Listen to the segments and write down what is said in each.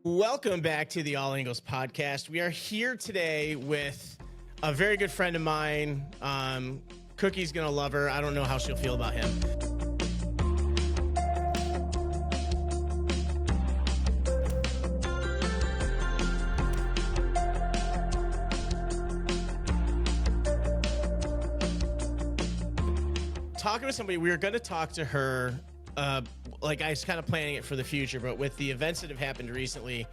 Welcome back to the All Angles podcast. We are here today with a very good friend of mine. Cookie's gonna love her. I don't know how she'll feel about him. Talking to somebody, we were going to talk to her. Like I was kind of planning it for the future, but with the events that have happened recently,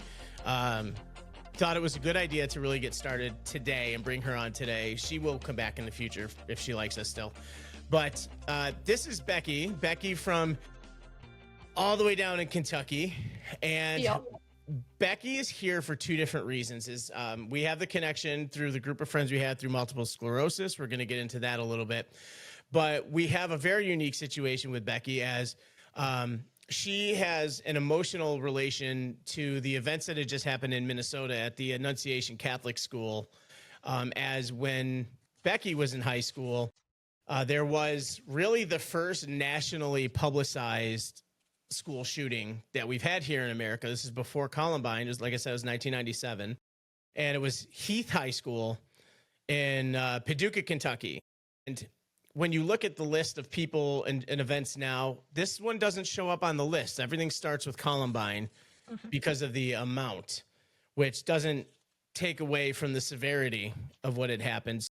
thought it was a good idea to really get started today and bring her on today. She will come back in the future if she likes us still. But this is Becky. Becky from all the way down in Kentucky. And Yep. Becky is here for two different reasons. We have the connection through the group of friends we had through multiple sclerosis. We're going to get into that a little bit. But we have a very unique situation with Becky as she has an emotional relation to the events that had just happened in Minnesota at the Annunciation Catholic School. As when Becky was in high school, there was really the first nationally publicized school shooting that we've had here in America. This is before Columbine. It was, like I said, it was 1997. And it was Heath High School in Paducah, Kentucky. And when you look at the list of people and events now, this one doesn't show up on the list. Everything starts with Columbine because of the amount, which doesn't take away from the severity of what had happened.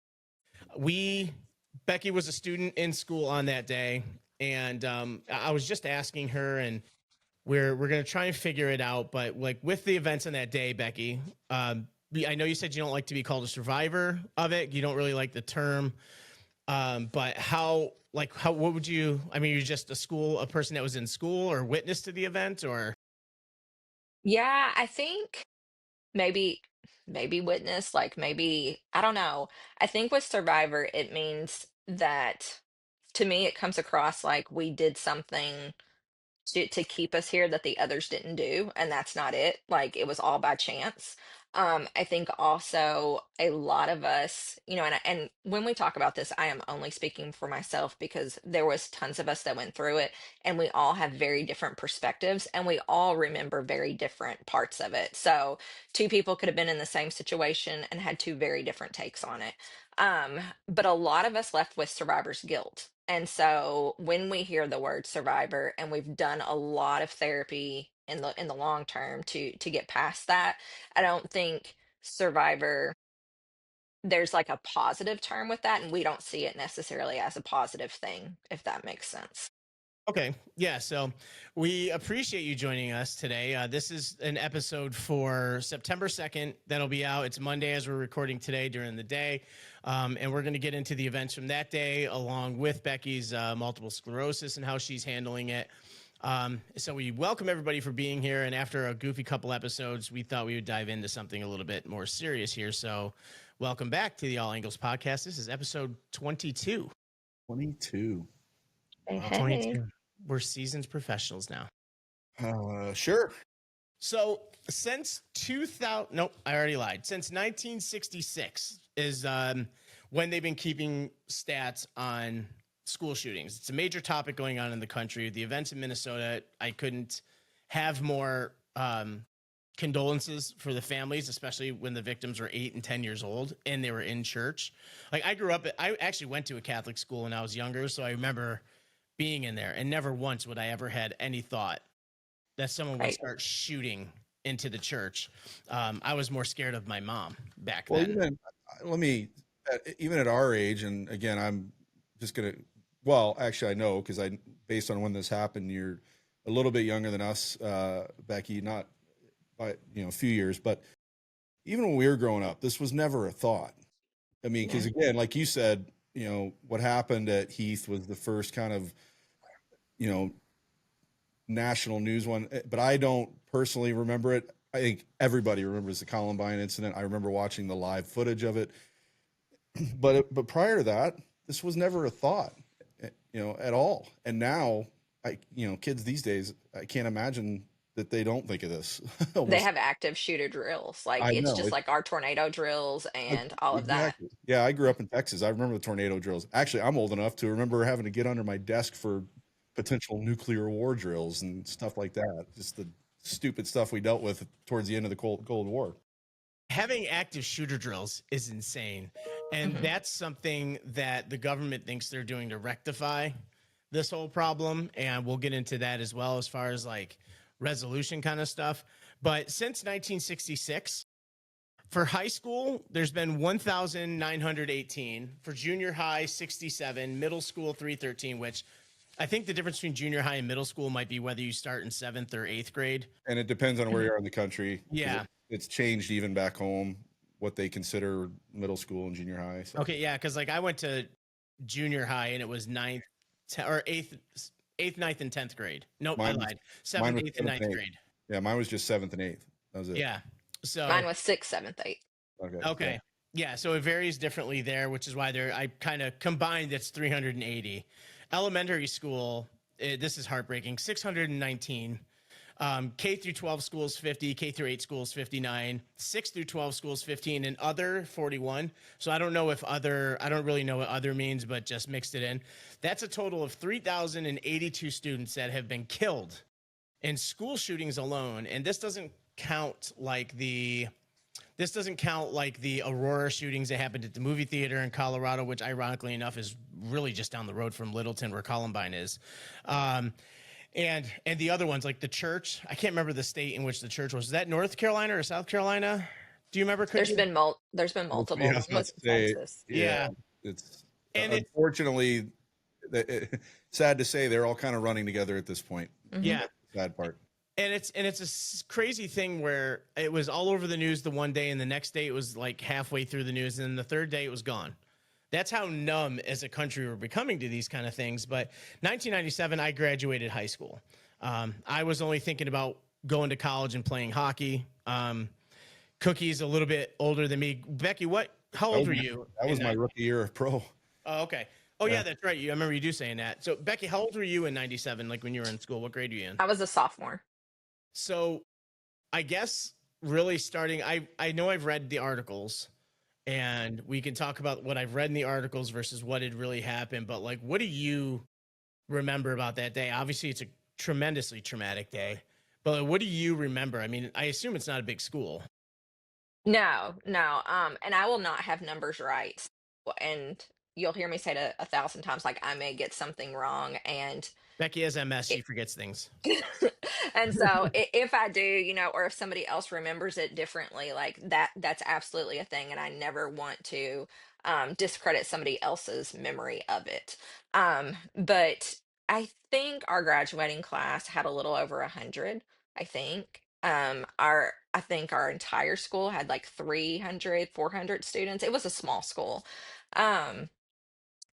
Becky was a student in school on that day, and I was just asking her, and we're going to try and figure it out. But like with the events on that day, Becky, I know you said you don't like to be called a survivor of it. You don't really like the term. But what would you, I mean, you're just a person that was in school or witness to the event or? Yeah, I think maybe witness, like maybe I don't know. I think with survivor, it means that to me it comes across like we did something to keep us here that the others didn't do, and that's not it. Like it was all by chance. I think also a lot of us, and when we talk about this, I am only speaking for myself because there was tons of us that went through it, and we all have very different perspectives, and we all remember very different parts of it. So two people could have been in the same situation and had two very different takes on it. But a lot of us left with survivor's guilt. And so when we hear the word survivor, and we've done a lot of therapy in the long term to get past that, I don't think survivor, there's like a positive term with that, and we don't see it necessarily as a positive thing, if that makes sense. Okay. Yeah. So we appreciate you joining us today. This is an episode for September 2nd. That'll be out. It's Monday as we're recording today during the day. And we're going to get into the events from that day along with Becky's multiple sclerosis and how she's handling it. So we welcome everybody for being here. And after a goofy couple episodes, we thought we would dive into something a little bit more serious here. So welcome back to the All Angles podcast. This is episode 22. 22. Hey, Wow, hey. 22. We're seasoned professionals now. Sure. So since 2000, nope, I already lied. Since 1966 is when they've been keeping stats on school shootings. It's a major topic going on in the country. The events in Minnesota, I couldn't have more condolences for the families, especially when the victims were 8 and 10 years old and they were in church. Like I actually went to a Catholic school when I was younger, so I remember being in there, and never once would I ever had any thought that someone would Right. start shooting into the church. I was more scared of my mom back Well, then. even at our age, and again, I'm just gonna. Well, actually, I know because based on when this happened, you're a little bit younger than us, Becky, not by a few years, but even when we were growing up, this was never a thought. I mean, because again, like you said, what happened at Heath was the first kind of, national news one, but I don't personally remember it. I think everybody remembers the Columbine incident. I remember watching the live footage of it, but prior to that, this was never a thought, at all. And now, kids these days, I can't imagine that they don't think of this. They have active shooter drills. Like I it's know just it, like our tornado drills and all of that. exactly. Yeah, I grew up in Texas. I remember the tornado drills. Actually, I'm old enough to remember having to get under my desk for potential nuclear war drills and stuff like that. Just the stupid stuff we dealt with towards the end of the Cold War. Having active shooter drills is insane. And Mhm. that's something that the government thinks they're doing to rectify this whole problem. And we'll get into that as well as far as like resolution kind of stuff. But since 1966, for high school, there's been 1,918. For junior high, 67. Middle school, 313, which I think the difference between junior high and middle school might be whether you start in 7th or 8th grade. And it depends on where you are in the country. 'Cause Yeah. it's changed even back home what they consider middle school and junior high. So. Okay, yeah, because like I went to junior high and it was or eighth, ninth, and 10th grade. Nope, I Mine was lied. 7th, was 8th, and 7th 9th and 8th. grade. Yeah, mine was just 7th and 8th. That was it. Yeah. So Mine was 6th, 7th, 8th. okay. Yeah, so it varies differently there, which is why I kind of combined it's 380. Elementary school, this is heartbreaking, 619. K through 12 schools 50, K through 8 schools 59, 6 through 12 schools 15, and other 41. So I don't really know what other means, but just mixed it in. That's a total of 3,082 students that have been killed in school shootings alone. And this doesn't count like the Aurora shootings that happened at the movie theater in Colorado, which ironically enough is really just down the road from Littleton where Columbine is. And the other ones, like the church, I can't remember the state in which the church was. Is that North Carolina or South Carolina? Do you remember? There's been multiple. Yeah, I was One about was to in say, Texas. Yeah. It's And unfortunately, sad to say, they're all kind of running together at this point. Mhm. Yeah. That's the sad part. And it's crazy thing where it was all over the news the one day, and the next day it was like halfway through the news, and then the third day it was gone. That's how numb as a country we're becoming to these kind of things. But 1997, I graduated high school. I was only thinking about going to college and playing hockey. Cookie's a little bit older than me. Becky, how old were you? That was my rookie year of pro. Oh, okay. Oh, yeah, that's right. I remember you do saying that. So, Becky, how old were you in 97, like when you were in school? What grade were you in? I was a sophomore. So, I guess really starting, I know I've read the articles, and we can talk about what I've read in the articles versus what had really happened. But, like, what do you remember about that day? Obviously, it's a tremendously traumatic day. But like, what do you remember? I mean, I assume it's not a big school. No, no. And I will not have numbers right. And you'll hear me say it a thousand times, like I may get something wrong. And Becky has MS. She it, forgets things. and so if I do, or if somebody else remembers it differently, like that's absolutely a thing. And I never want to discredit somebody else's memory of it. But I think our graduating class had a little over 100, I think. I think our entire school had like 300, 400 students. It was a small school. Um,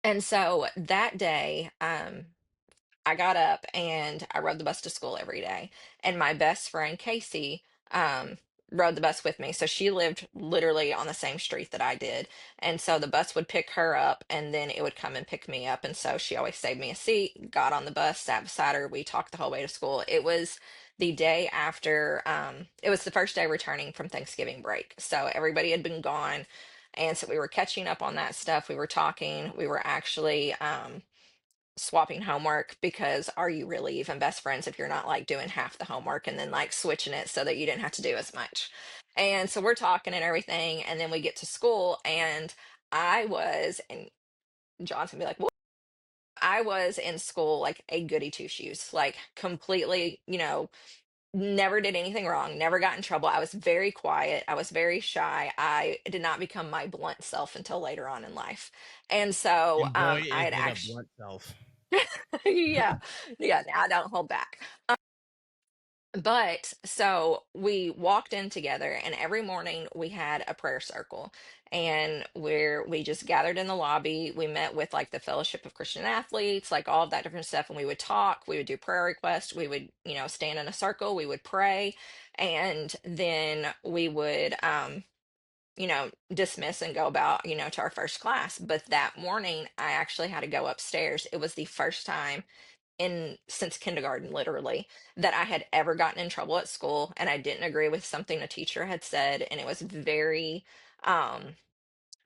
and so that day, I got up and I rode the bus to school every day. And my best friend, Casey, um, rode the bus with me. So she lived literally on the same street that I did. And so the bus would pick her up and then it would come and pick me up. And so she always saved me a seat, got on the bus, sat beside her. We talked the whole way to school. It was the day after, it was the first day returning from Thanksgiving break. So everybody had been gone. And so we were catching up on that stuff. We were talking. We were actually, swapping homework because are you really even best friends if you're not like doing half the homework and then like switching it so that you didn't have to do as much? And so we're talking and everything, and then we get to school, and and John's gonna be like, "Well, I was in school like a goody two shoes, like completely, never did anything wrong, never got in trouble. I was very quiet. I was very shy. I did not become my blunt self until later on in life. And so And boy, I is had it a actually, blunt self. yeah, yeah, now I don't hold back. But so we walked in together, and every morning we had a prayer circle, and where we just gathered in the lobby. We met with like the Fellowship of Christian Athletes, like all of that different stuff, and we would talk. We would do prayer requests. We would, stand in a circle. We would pray, and then we would, dismiss and go about, to our first class. But that morning, I actually had to go upstairs. It was the first time in since kindergarten literally that I had ever gotten in trouble at school and I didn't agree with something a teacher had said, and it was very um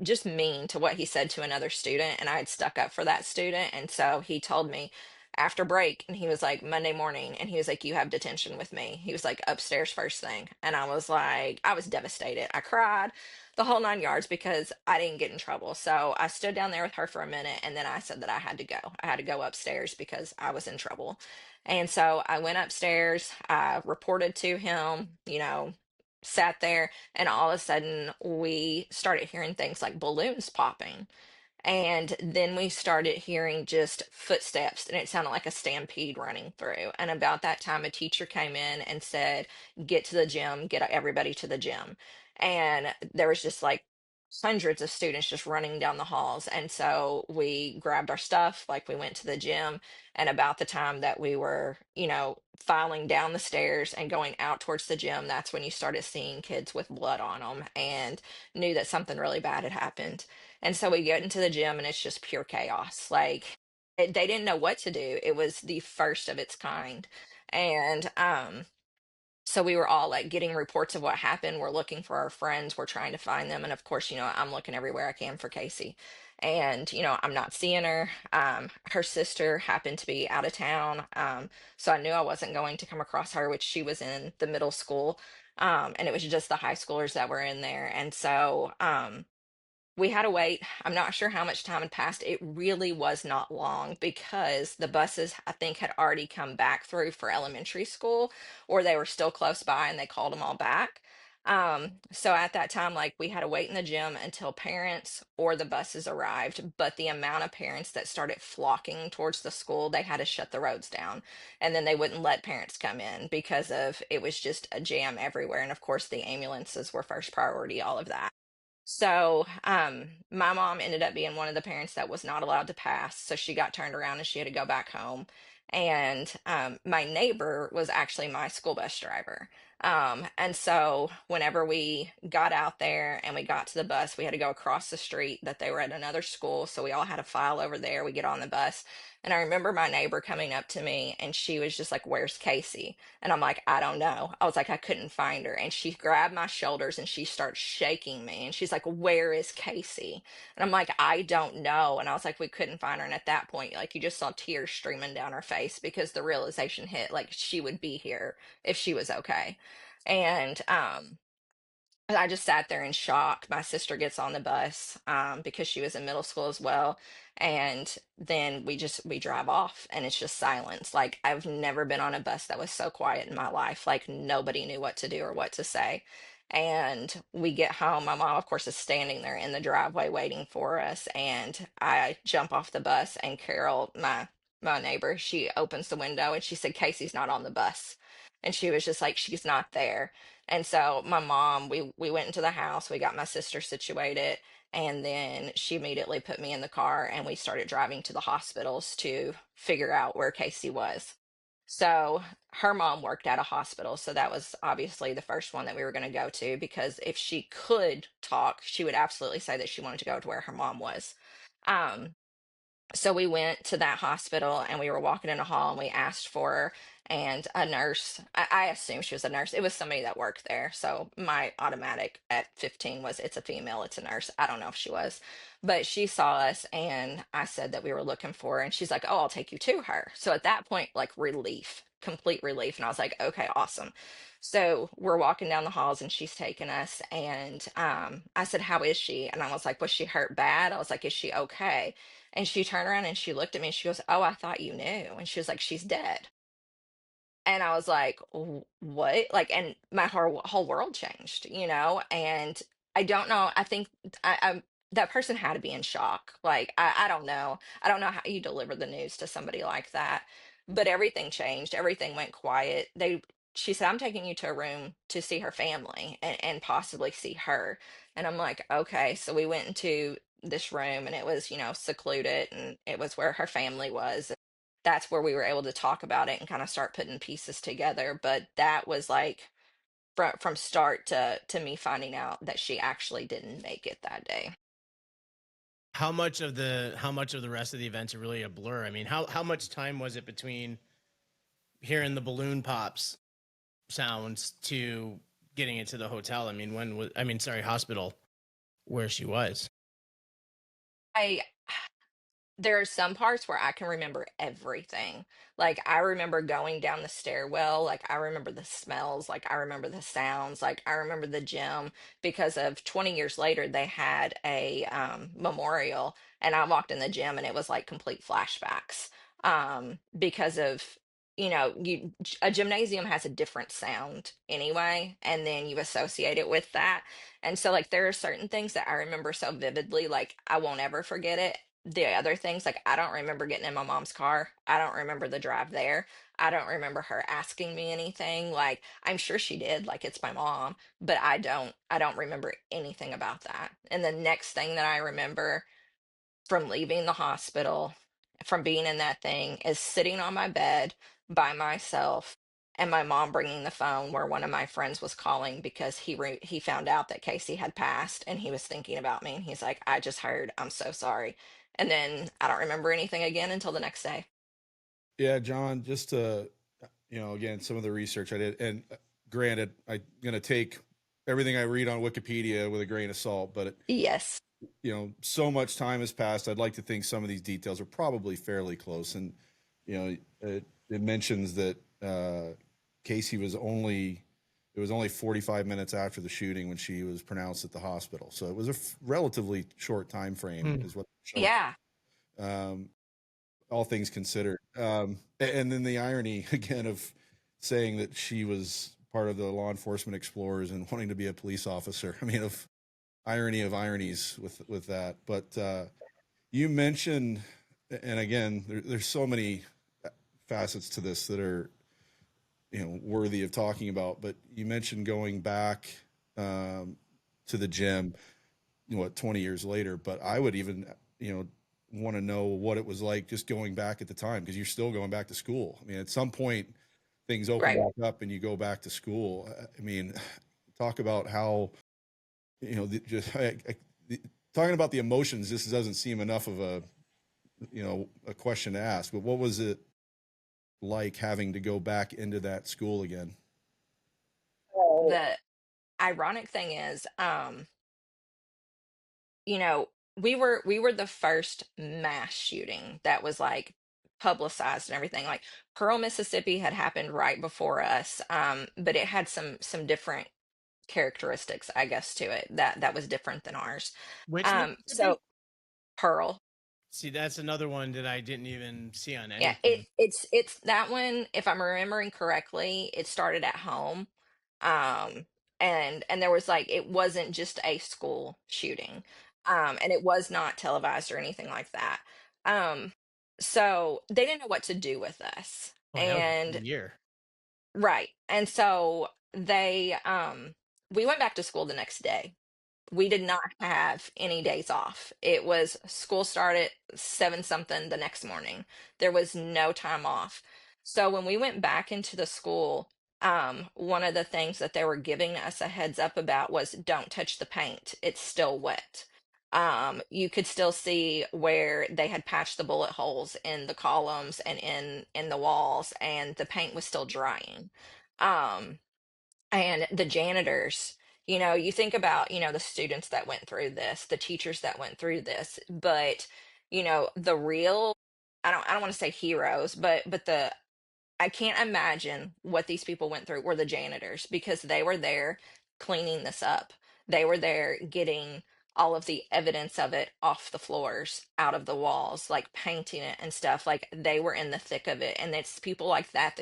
just mean to what he said to another student, and I had stuck up for that student, and so he told me, after break, and he was like, Monday morning, and he was like, you have detention with me. He was like, upstairs first thing. And I was like, I was devastated. I cried the whole 9 yards because I didn't get in trouble. So I stood down there with her for a minute, and then I said that I had to go. I had to go upstairs because I was in trouble. And so I went upstairs, I reported to him, sat there, and all of a sudden we started hearing things like balloons popping. And then we started hearing just footsteps, and it sounded like a stampede running through. And about that time, a teacher came in and said, get to the gym, get everybody to the gym. And there was just like hundreds of students just running down the halls. And so we grabbed our stuff, like we went to the gym. And about the time that we were, filing down the stairs and going out towards the gym, that's when you started seeing kids with blood on them and knew that something really bad had happened. And so we get into the gym and it's just pure chaos. Like they didn't know what to do. It was the first of its kind. And so we were all like getting reports of what happened. We're looking for our friends, we're trying to find them. And of course, I'm looking everywhere I can for Casey. And, I'm not seeing her. Her sister happened to be out of town. So I knew I wasn't going to come across her, which she was in the middle school. And it was just the high schoolers that were in there. And so we had to wait. I'm not sure how much time had passed. It really was not long because the buses, I think, had already come back through for elementary school, or they were still close by and they called them all back. So at that time, like we had to wait in the gym until parents or the buses arrived. But the amount of parents that started flocking towards the school, they had to shut the roads down. And then they wouldn't let parents come in because of it was just a jam everywhere. And of course, the ambulances were first priority, all of that. So, my mom ended up being one of the parents that was not allowed to pass. So she got turned around and she had to go back home. And my neighbor was actually my school bus driver. And so whenever we got out there and we got to the bus, we had to go across the street that they were at another school. So we all had to file over there. We get on the bus. And I remember my neighbor coming up to me and she was just like, where's Casey? And I'm like, I don't know. I was like, I couldn't find her. And she grabbed my shoulders and she starts shaking me. And she's like, where is Casey? And I'm like, I don't know. And I was like, we couldn't find her. And at that point, like, you just saw tears streaming down her face because the realization hit, like, she would be here if she was okay. And I just sat there in shock. My sister gets on the bus because she was in middle school as well. And then we drive off and it's just silence. Like I've never been on a bus that was so quiet in my life. Like nobody knew what to do or what to say. And we get home. My mom, of course, is standing there in the driveway waiting for us. And I jump off the bus and Carol, my neighbor, she opens the window and she said, Casey's not on the bus. And she was just like, she's not there. And so my mom, we went into the house, we got my sister situated, and then she immediately put me in the car and we started driving to the hospitals to figure out where Casey was. So her mom worked at a hospital, so that was obviously the first one that we were going to go to because if she could talk, she would absolutely say that she wanted to go to where her mom was. Um, so we went to that hospital and we were walking in a hall and we asked for her and a nurse. I assumed she was a nurse. It was somebody that worked there. So my automatic at 15 was it's a female, it's a nurse. I don't know if she was, but she saw us and I said that we were looking for her and she's like, oh, I'll take you to her. So at that point, like relief, complete relief. And I was like, okay, awesome. So we're walking down the halls and she's taking us and I said, how is she? And I was like, was she hurt bad? I was like, is she okay? And she turned around and she looked at me and she goes, oh, I thought you knew. And she was like, she's dead. And I was like, What?" Like, and my whole world changed, And I don't know. I think that person had to be in shock. Like, I don't know. I don't know how you deliver the news to somebody like that. But everything changed. Everything went quiet. She said, I'm taking you to a room to see her family and possibly see her. And I'm like, okay. So we went into this room and it was, secluded and it was where her family was. That's where we were able to talk about it and kind of start putting pieces together. But that was like from start to me finding out that she actually didn't make it that day. How much of the rest of the events are really a blur? I mean, how much time was it between hearing the balloon pops sounds to getting into the hotel? I mean, sorry, hospital where she was. I there are some parts where I can remember everything. Like, I remember going down the stairwell, like, I remember the smells, like, I remember the sounds, like, I remember the gym because of 20 years later, they had a memorial, and I walked in the gym and it was like complete flashbacks because of, a gymnasium has a different sound anyway, and then you associate it with that. And so, like, there are certain things that I remember so vividly, like, I won't ever forget it. The other things, like, I don't remember getting in my mom's car. I don't remember the drive there. I don't remember her asking me anything. Like, I'm sure she did, like, it's my mom, but I don't remember anything about that. And the next thing that I remember from leaving the hospital, from being in that thing, is sitting on my bed by myself and my mom bringing the phone where one of my friends was calling because he found out that Casey had passed and he was thinking about me and he's like, "I just heard. I'm so sorry." And then I don't remember anything again until the next day. Yeah, John, just to, again, some of the research I did, and granted, I'm going to take everything I read on Wikipedia with a grain of salt, but, Yes. so much time has passed. I'd like to think some of these details are probably fairly close. And, it mentions that Casey it was only 45 minutes after the shooting when she was pronounced at the hospital. So it was a relatively short time frame, is what they're showing. Yeah. Um, all things considered. And then the irony again of saying that she was part of the law enforcement explorers and wanting to be a police officer. I mean, of irony of ironies with that. But you mentioned, and again, there's so many facets to this that are worthy of talking about. But you mentioned going back to the gym, 20 years later. But I would even want to know what it was like just going back at the time, because you're still going back to school. I mean, at some point things open Right. back up and you go back to school. I mean, talk about how talking about the emotions just doesn't seem enough of a question to ask. But what was it like having to go back into that school again? The ironic thing is, you know, we were the first mass shooting that was like publicized and everything. Like, Pearl, Mississippi had happened right before us, but it had some different characteristics, I guess, to it that was different than ours. Which Mississippi? So Pearl. See, that's another one that I didn't even see on Yeah, it anything. it's that one, if I'm remembering correctly, it started at home. Um and there was like, it wasn't just a school shooting. And it was not televised or anything like that. Um so they didn't know what to do with us. Oh, that was a And year. right. And so we went back to school the next day. We did not have any days off. It was school started 7 something the next morning. There was no time off. So when we went back into the school, one of the things that they were giving us a heads up about was, don't touch the paint. It's still wet. You could still see where they had patched the bullet holes in the columns and in the walls, and the paint was still drying. Um, and the janitors, you think about, the students that went through this, the teachers that went through this, but the real, I don't want to say heroes, but the I can't imagine what these people went through were the janitors, because they were there cleaning this up. They were there getting all of the evidence of it off the floors, out of the walls, like painting it and stuff. Like, they were in the thick of it. And it's people like that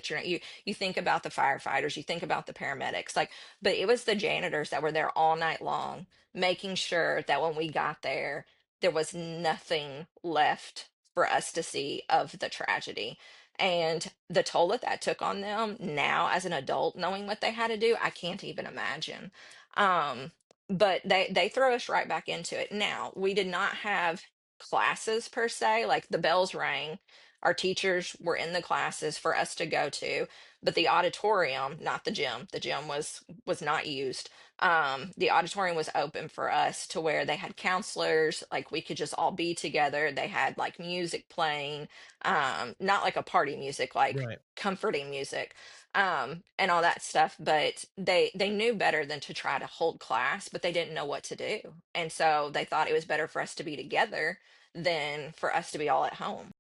you think about the firefighters, you think about the paramedics, like, but it was the janitors that were there all night long, making sure that when we got there, there was nothing left for us to see of the tragedy. And the toll that that took on them now as an adult, knowing what they had to do, I can't even imagine. Um, but they throw us right back into it. Now, we did not have classes per se, like the bells rang. Our teachers were in the classes for us to go to, but the auditorium, not the gym was not used. The auditorium was open for us, to where they had counselors, like we could just all be together. They had like music playing, not like a party music, like Right. comforting music, and all that stuff. But they knew better than to try to hold class, but they didn't know what to do, and so they thought it was better for us to be together than for us to be all at home.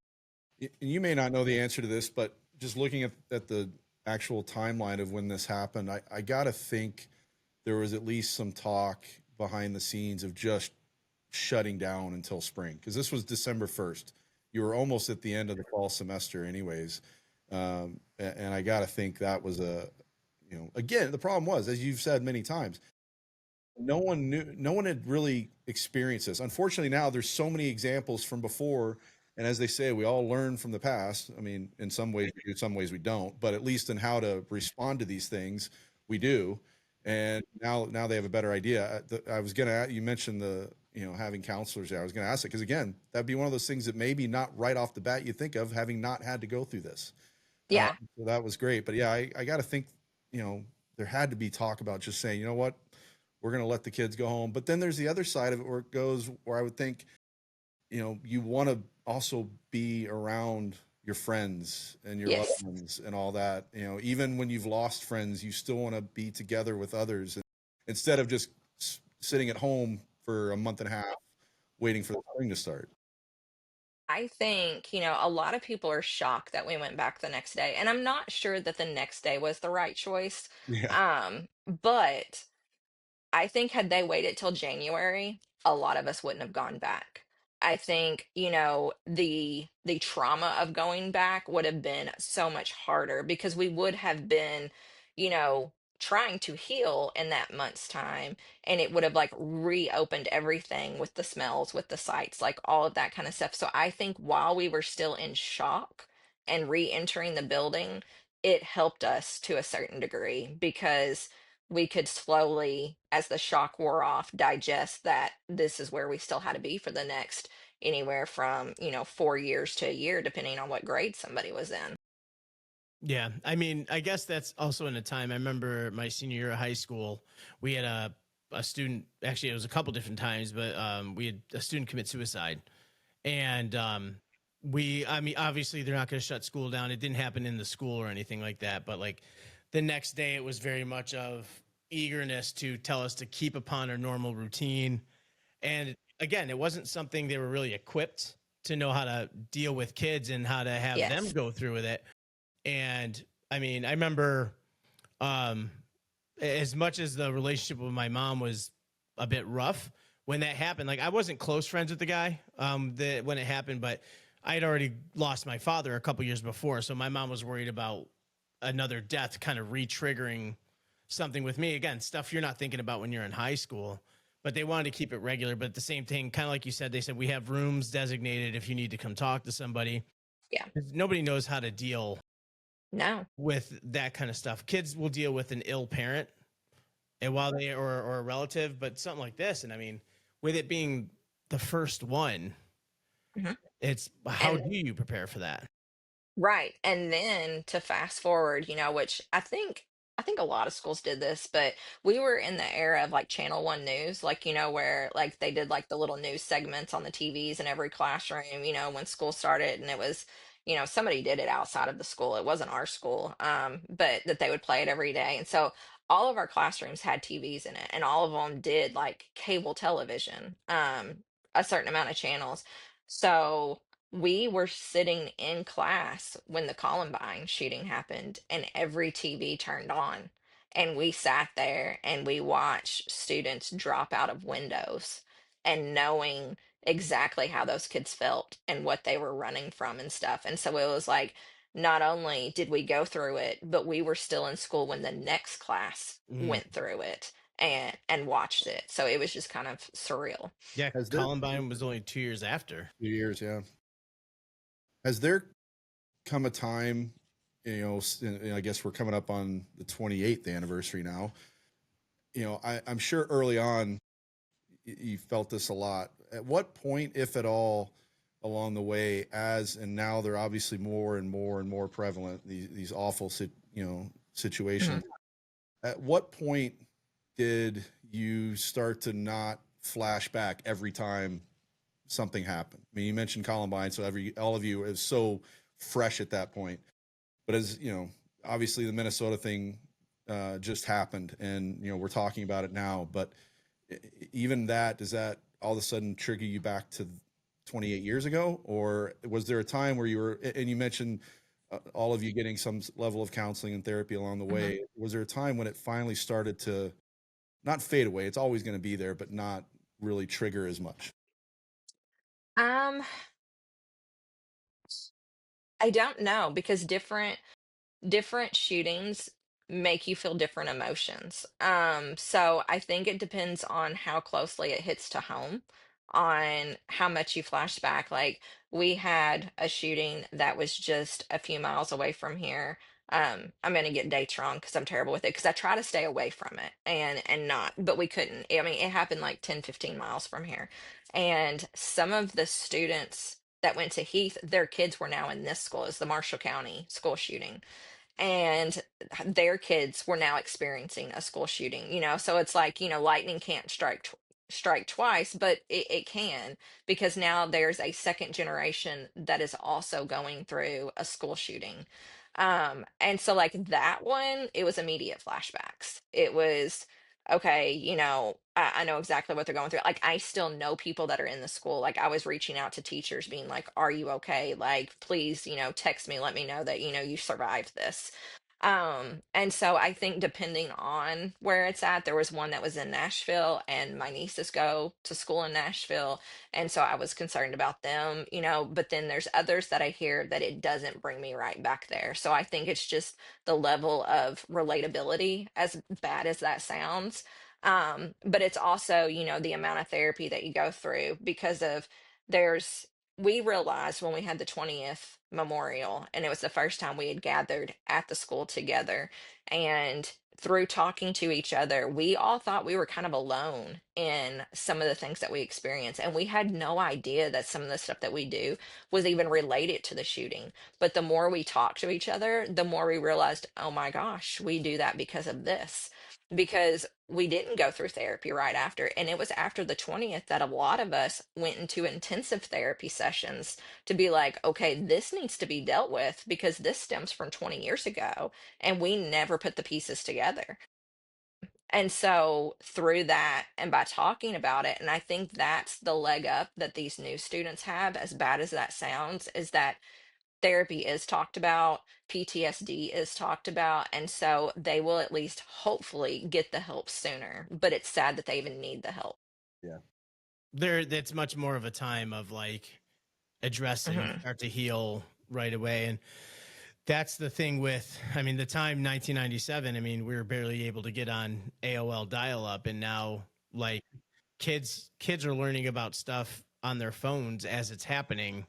You may not know the answer to this, but just looking at the actual timeline of when this happened, I got to think there was at least some talk behind the scenes of just shutting down until spring, because this was December 1st. You were almost at the end of the fall semester anyways. And I got to think that was again, the problem was, as you've said many times, no one had really experienced this. Unfortunately, now there's so many examples from before. And as they say, we all learn from the past. I mean, in some ways we do, some ways we don't, but at least in how to respond to these things, we do. And now they have a better idea. I was going to, you mentioned having counselors there. I was going to ask it because, again, that'd be one of those things that maybe not right off the bat you think of, having not had to go through this. Yeah. So that was great. But yeah, I got to think, there had to be talk about just saying, you know what, we're going to let the kids go home. But then there's the other side of it where I would think, you want to also be around your friends and your loved Yes. ones and all that. Even when you've lost friends, you still want to be together with others, and instead of just sitting at home for a month and a half waiting for the spring to start. I think, a lot of people are shocked that we went back the next day. And I'm not sure that the next day was the right choice. Yeah. But I think had they waited till January, a lot of us wouldn't have gone back. I think, the trauma of going back would have been so much harder because we would have been, you know, trying to heal in that month's time, and it would have like reopened everything with the smells, with the sights, like all of that kind of stuff. So I think while we were still in shock and re-entering the building, it helped us to a certain degree because we could slowly, as the shock wore off, digest that this is where we still had to be for the next anywhere from, 4 years to a year, depending on what grade somebody was in. Yeah, I mean, I guess that's also in a time. I remember my senior year of high school, we had a student. Actually, it was a couple different times, but we had a student commit suicide, and I mean, obviously they're not going to shut school down. It didn't happen in the school or anything like that, but like the next day, it was very much of eagerness to tell us to keep upon our normal routine. And again, it wasn't something they were really equipped to know how to deal with kids and how to have them Yes. go through with it. And I mean, I remember um, as much as the relationship with my mom was a bit rough when that happened. Like I wasn't close friends with the guy when it happened, but I had already lost my father a couple years before, so my mom was worried about another death kind of re-triggering something with me. Again, stuff you're not thinking about when you're in high school. But they wanted to keep it regular. But at the same thing, kind of like you said, they said we have rooms designated if you need to come talk to somebody. Yeah. 'Cause nobody knows how to deal No. with that kind of stuff. Kids will deal with an ill parent and while they or a relative, but something like this, and I mean, with it being the first one, Mhm. it's how And do you prepare for that? right. And then to fast forward, which I think a lot of schools did this, but we were in the era of like Channel One News, like, where like they did like the little news segments on the TVs in every classroom, when school started, and it was, somebody did it outside of the school. It wasn't our school, but that they would play it every day. And so all of our classrooms had TVs in it, and all of them did like cable television, a certain amount of channels. So we were sitting in class when the Columbine shooting happened, and every TV turned on. And we sat there and we watched students drop out of windows and knowing exactly how those kids felt and what they were running from and stuff. And so it was like, not only did we go through it, but we were still in school when the next class Mm. went through it and watched it. So it was just kind of surreal. Yeah, Has there Columbine was only 2 years after. few years, yeah. Has there come a time, I guess we're coming up on the 28th anniversary now. I'm sure early on you felt this a lot. At what point, if at all, along the way, and now they're obviously more and more and more prevalent, these awful situations. Mhm. At what point did you start to not flash back every time something happened? I mean, you mentioned Columbine, so all of you is so fresh at that point. But as obviously the Minnesota thing just happened, and we're talking about it now. But even that, does that all of a sudden trigger you back to 28 years ago, or was there a time where you were, and you mentioned all of you getting some level of counseling and therapy along the way. Was there a time when it finally started to not fade away? It's always going to be there, but not really trigger as much. Um, I don't know because different shootings make you feel different emotions. So I think it depends on how closely it hits to home, on how much you flash back. Like we had a shooting that was just a few miles away from here. I'm gonna get dates wrong because I'm terrible with it because I try to stay away from it and not, but we couldn't. I mean, it happened like 10, 15 miles from here. And some of the students that went to Heath, their kids were now in this school, is the Marshall County school shooting, and their kids were now experiencing a school shooting, so it's like, lightning can't strike twice, but it can, because now there's a second generation that is also going through a school shooting. And so like that one, it was immediate flashbacks. It was okay, I know exactly what they're going through. Like I still know people that are in the school. Like I was reaching out to teachers being like, are you okay? Like please, text me, let me know that you survived this. And so I think depending on where it's at, there was one that was in Nashville, and my nieces go to school in Nashville, and so I was concerned about them, but then there's others that I hear that it doesn't bring me right back there. So I think it's just the level of relatability, as bad as that sounds. But it's also, the amount of therapy that you go through because of there's we realized when we had the 20th memorial, and it was the first time we had gathered at the school together, and through talking to each other, we all thought we were kind of alone in some of the things that we experienced, and we had no idea that some of the stuff that we do was even related to the shooting. But the more we talked to each other, the more we realized, oh my gosh, we do that because of this, because we didn't go through therapy right after. And it was after the 20th that a lot of us went into intensive therapy sessions to be like, okay, this needs to be dealt with because this stems from 20 years ago. And we never put the pieces together. And so through that, and by talking about it, and I think that's the leg up that these new students have, as bad as that sounds, is that therapy is talked about, PTSD is talked about, and so they will at least hopefully get the help sooner. But it's sad that they even need the help. Yeah. That's much more of a time of like addressing, Hmm. start to heal right away. And that's the thing with, I mean, the time 1997, I mean, we were barely able to get on AOL dial up, and now like kids are learning about stuff on their phones as it's happening.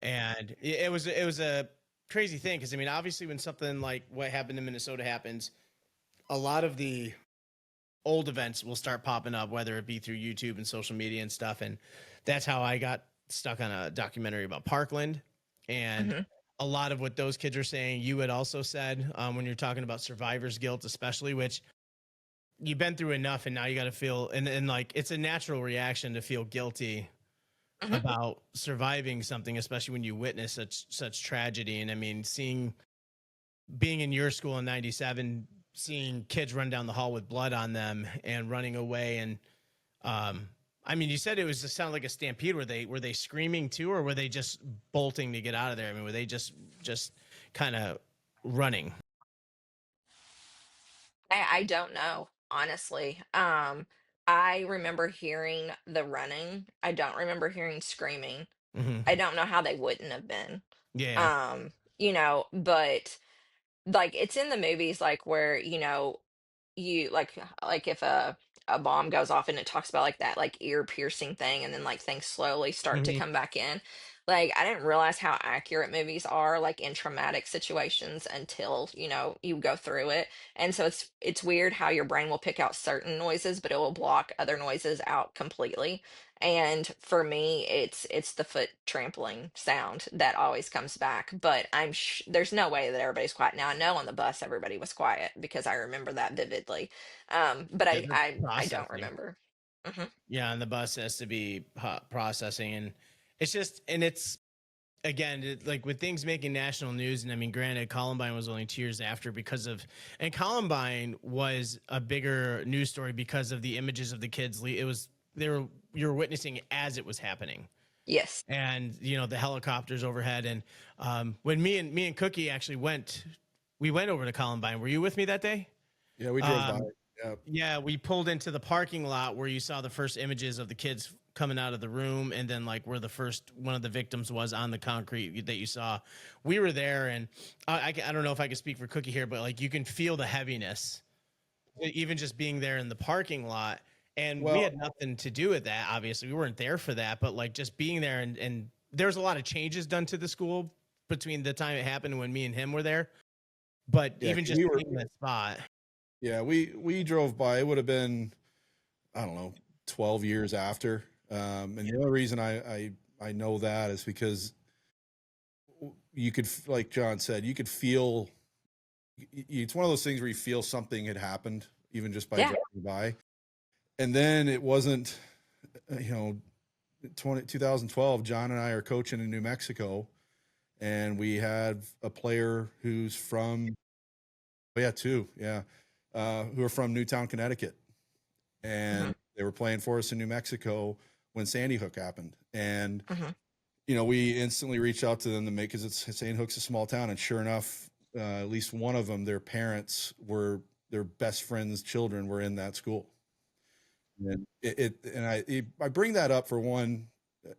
And it was a crazy thing because I mean, obviously when something like what happened in Minnesota happens, a lot of the old events will start popping up, whether it be through YouTube and social media and stuff. And that's how I got stuck on a documentary about Parkland. And Hmm. a lot of what those kids are saying, you had also said when you're talking about survivor's guilt, especially, which you've been through enough and now you got to feel, and like it's a natural reaction to feel guilty Hmm. about surviving something, especially when you witness such tragedy. And I mean, being in your school in 97, seeing kids run down the hall with blood on them and running away. And um I mean, you said it was just sound like a stampede. Were they screaming too, or were they just bolting to get out of there? I mean, were they just kind of running? I don't know, honestly. I remember hearing the running. I don't remember hearing screaming. I Hmm. don't know how they wouldn't have been. Yeah. But like it's in the movies, like where you like if a bomb goes off and it talks about like that like ear piercing thing, and then like things slowly start to Hmm. come back in. Like I didn't realize how accurate movies are like in traumatic situations until you go through it. And so it's weird how your brain will pick out certain noises but it will block other noises out completely. And for me, it's the foot trampling sound that always comes back. But there's no way that everybody's quiet. Now I know on the bus everybody was quiet because I remember that vividly. But Yeah, I they're I don't processing. remember. Hmm. Yeah, and the bus has to be processing, and it's just, and it's again like with things making national news. And I mean, granted, Columbine was only 2 years after because of, and Columbine was a bigger news story because of the images of the kids. It was they were You were witnessing it as it was happening. Yes. and the helicopters overhead. And when me and Cookie actually we went over to Columbine. Were you with me that day? Yeah, we drove by. Um, Yeah. yeah, we pulled into the parking lot where you saw the first images of the kids coming out of the room, and then like where the first one of the victims was on the concrete that you saw. We were there, and I don't know if I could speak for Cookie here, but like you can feel the heaviness, even just being there in the parking lot. And we Well, had nothing to do with that. Obviously, we weren't there for that, but like just being there, and there's a lot of changes done to the school between the time it happened and when me and him were there. But yeah, even 'cause just being in that spot. yeah, we drove by. It would have been, I don't know, 12 years after. And the only reason I know that is because you could, like John said, you could feel. It's one of those things where you feel something had happened, even just by Yeah. driving by. And then it wasn't, you know, 2012. John and I are coaching in New Mexico, and we had a player who's from, oh yeah, two, yeah, who are from Newtown, Connecticut, and Hmm. they were playing for us in New Mexico when Sandy Hook happened. And Hmm. we instantly reached out to them to make, because Sandy Hook's a small town, and sure enough, at least one of them, their parents were their best friends' children were in that school. And I bring that up for one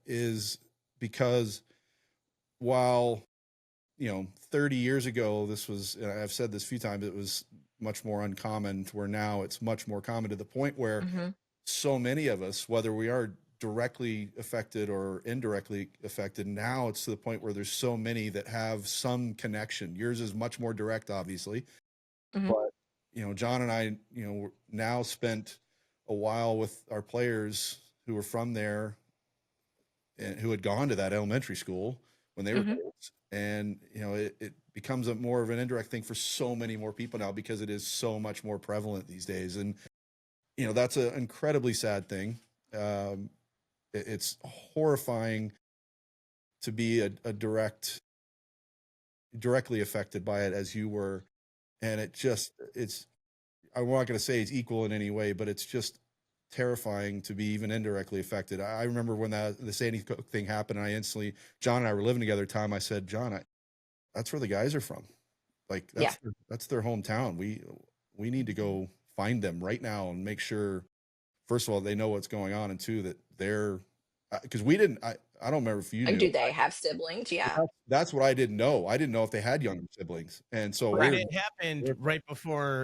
is because while 30 years ago, this was, and I've said this a few times, it was much more uncommon, to where now it's much more common, to the point where Hmm. so many of us, whether we are directly affected or indirectly affected, now it's to the point where there's so many that have some connection. Yours is much more direct, obviously, Hmm. but John and I, now spent a while with our players who were from there and who had gone to that elementary school when they were Hmm. kids. And it becomes a more of an indirect thing for so many more people now, because it is so much more prevalent these days. And that's an incredibly sad thing. It's horrifying to be a directly affected by it as you were. And I'm not going to say it's equal in any way, but it's just terrifying to be even indirectly affected. I remember when the Sandy Hook thing happened, and John and I were living together at the time. I said, John, that's where the guys are from. Like Yeah. that's their hometown. We need to go find them right now and make sure, first of all, they know what's going on, and two, that they're, because we didn't. I don't remember if you Like, knew. do they have siblings? Yeah. That's what I didn't know. I didn't know if they had younger siblings, and so And Right. it happened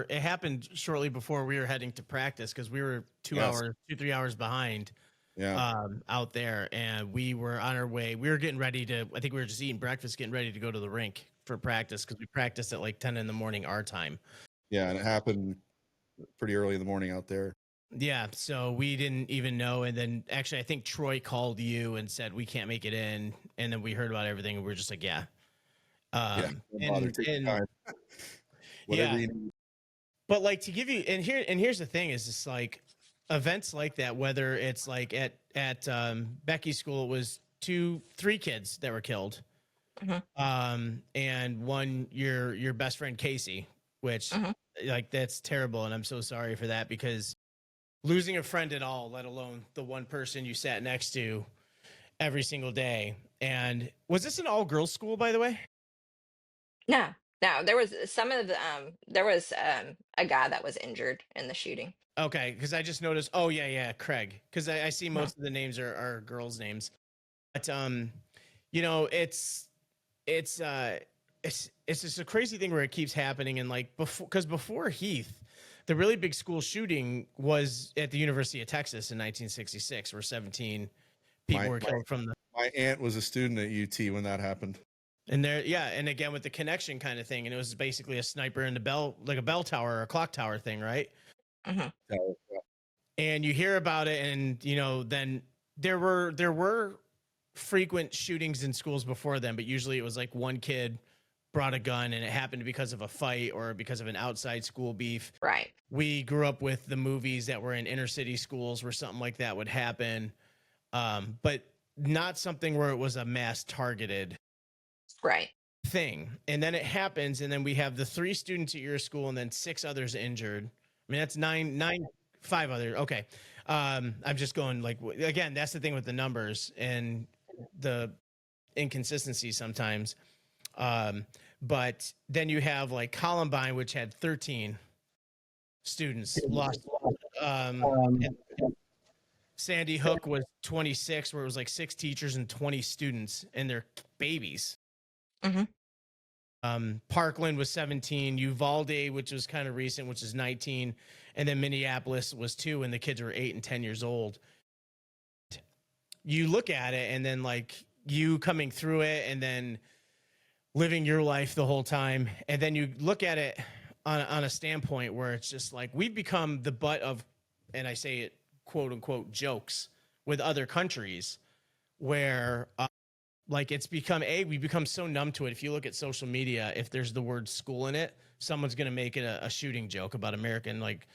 it happened shortly before we were heading to practice, because we were Yes. 3 hours behind Yeah. out there, and we were on our way. We were getting ready to, I think we were just eating breakfast, getting ready to go to the rink for practice, because we practiced at like 10 in the morning our time. Yeah, and it happened pretty early in the morning out there. Yeah, so we didn't even know. And then actually, I think Troy called you and said we can't make it in, and then we heard about everything, and we were just like, yeah. Yeah, don't bother, take your time. Whatever yeah, you need. but like, to give you, here's the thing, is just like events like that, whether it's like at Becky's school, it was 3 kids that were killed, Hmm. and one, your best friend Casey, which Hmm. like, that's terrible, and I'm so sorry for that, because losing a friend at all, let alone the one person you sat next to every single day. And was this an all girls school, by the way? No, no, there was a guy that was injured in the shooting. Okay, because I just noticed. Oh yeah, Craig. Because I see Mhm. most of the names are girls' names, but you know, it's uh, it's just a crazy thing where it keeps happening. And like before Heath, the really big school shooting was at the University of Texas in 1966, where 17 people My were killed from the. my aunt was a student at UT when that happened. And there, yeah, and again with the connection kind of thing, and it was basically a sniper in the bell, like a bell tower or a clock tower thing, right? Hmm. So, And you hear about it, and then there were frequent shootings in schools before then, but usually it was like one kid brought a gun, and it happened because of a fight or because of an outside school beef. Right. We grew up with the movies that were in inner city schools where something like that would happen, but not something where it was a mass targeted Right. thing. And then it happens, and then we have the 3 students at your school, and then 6 others injured. I mean, that's 5 others. Okay. I'm just going like, again, that's the thing with the numbers. And the inconsistency sometimes. But then you have like Columbine, which had 13 students lost. And Sandy Hook was 26, where it was like 6 teachers and 20 students and their babies. Mm-hmm. Parkland was 17, Uvalde, which was kind of recent, which is 19, and then Minneapolis was 2, and the kids were 8 and 10 years old. You look at it, and then like you coming through it, and then living your life the whole time, and then you look at it on a standpoint where it's just like we've become the butt of, and I say it quote unquote, jokes with other countries, where like it's become we become so numb to it. If you look at social media, if there's the word school in it, someone's going to make it a shooting joke about American, like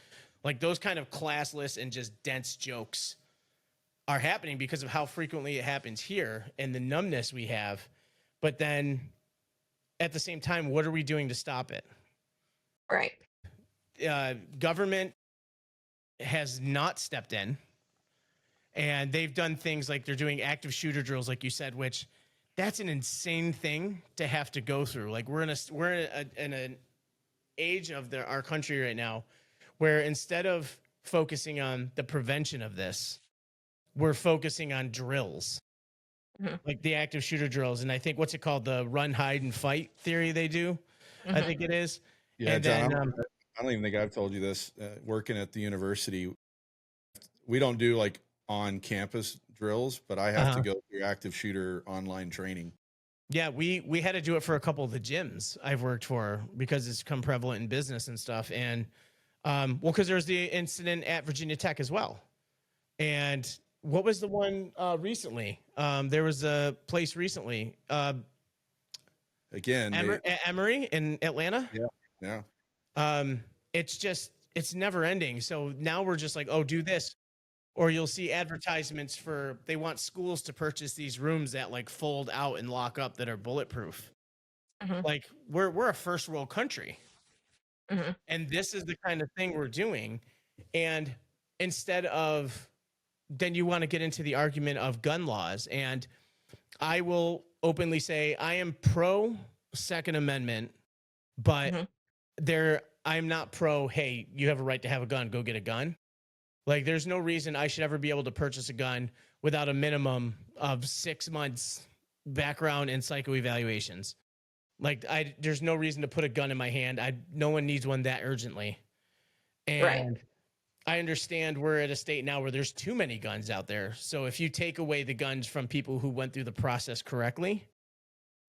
those kind of classless and just dense jokes are happening because of how frequently it happens here and the numbness we have. But then at the same time, what are we doing to stop it? Right. Government has not stepped in, and they've done things like they're doing active shooter drills, like you said, which that's an insane thing to have to go through. Like we're in an age of our country right now where instead of focusing on the prevention of this, we're focusing on drills, like the active shooter drills. And I think what's it called? The run, hide, and fight theory they do. I think it is. Yeah, and John, then, I don't even think I've told you this. Working at the university, we don't do like on-campus drills, but I have to go through active shooter online training. Yeah, we had to do it for a couple of the gyms I've worked for because it's become prevalent in business and stuff. And well, because there's the incident at Virginia Tech as well. And what was the one recently? There was a place recently. Again, Emory in Atlanta. Yeah. It's never ending. So now we're just like, oh, do this. Or you'll see advertisements they want schools to purchase these rooms that like fold out and lock up that are bulletproof. Like we're a first world country. And this is the kind of thing we're doing. And instead of, then you want to get into the argument of gun laws. And I will openly say I am pro Second Amendment, but I'm not pro, hey, you have a right to have a gun, go get a gun. Like there's no reason I should ever be able to purchase a gun without a minimum of 6 months background and psycho evaluations. Like there's no reason to put a gun in my hand. No one needs one that urgently. And I understand we're at a state now where there's too many guns out there. So if you take away the guns from people who went through the process correctly,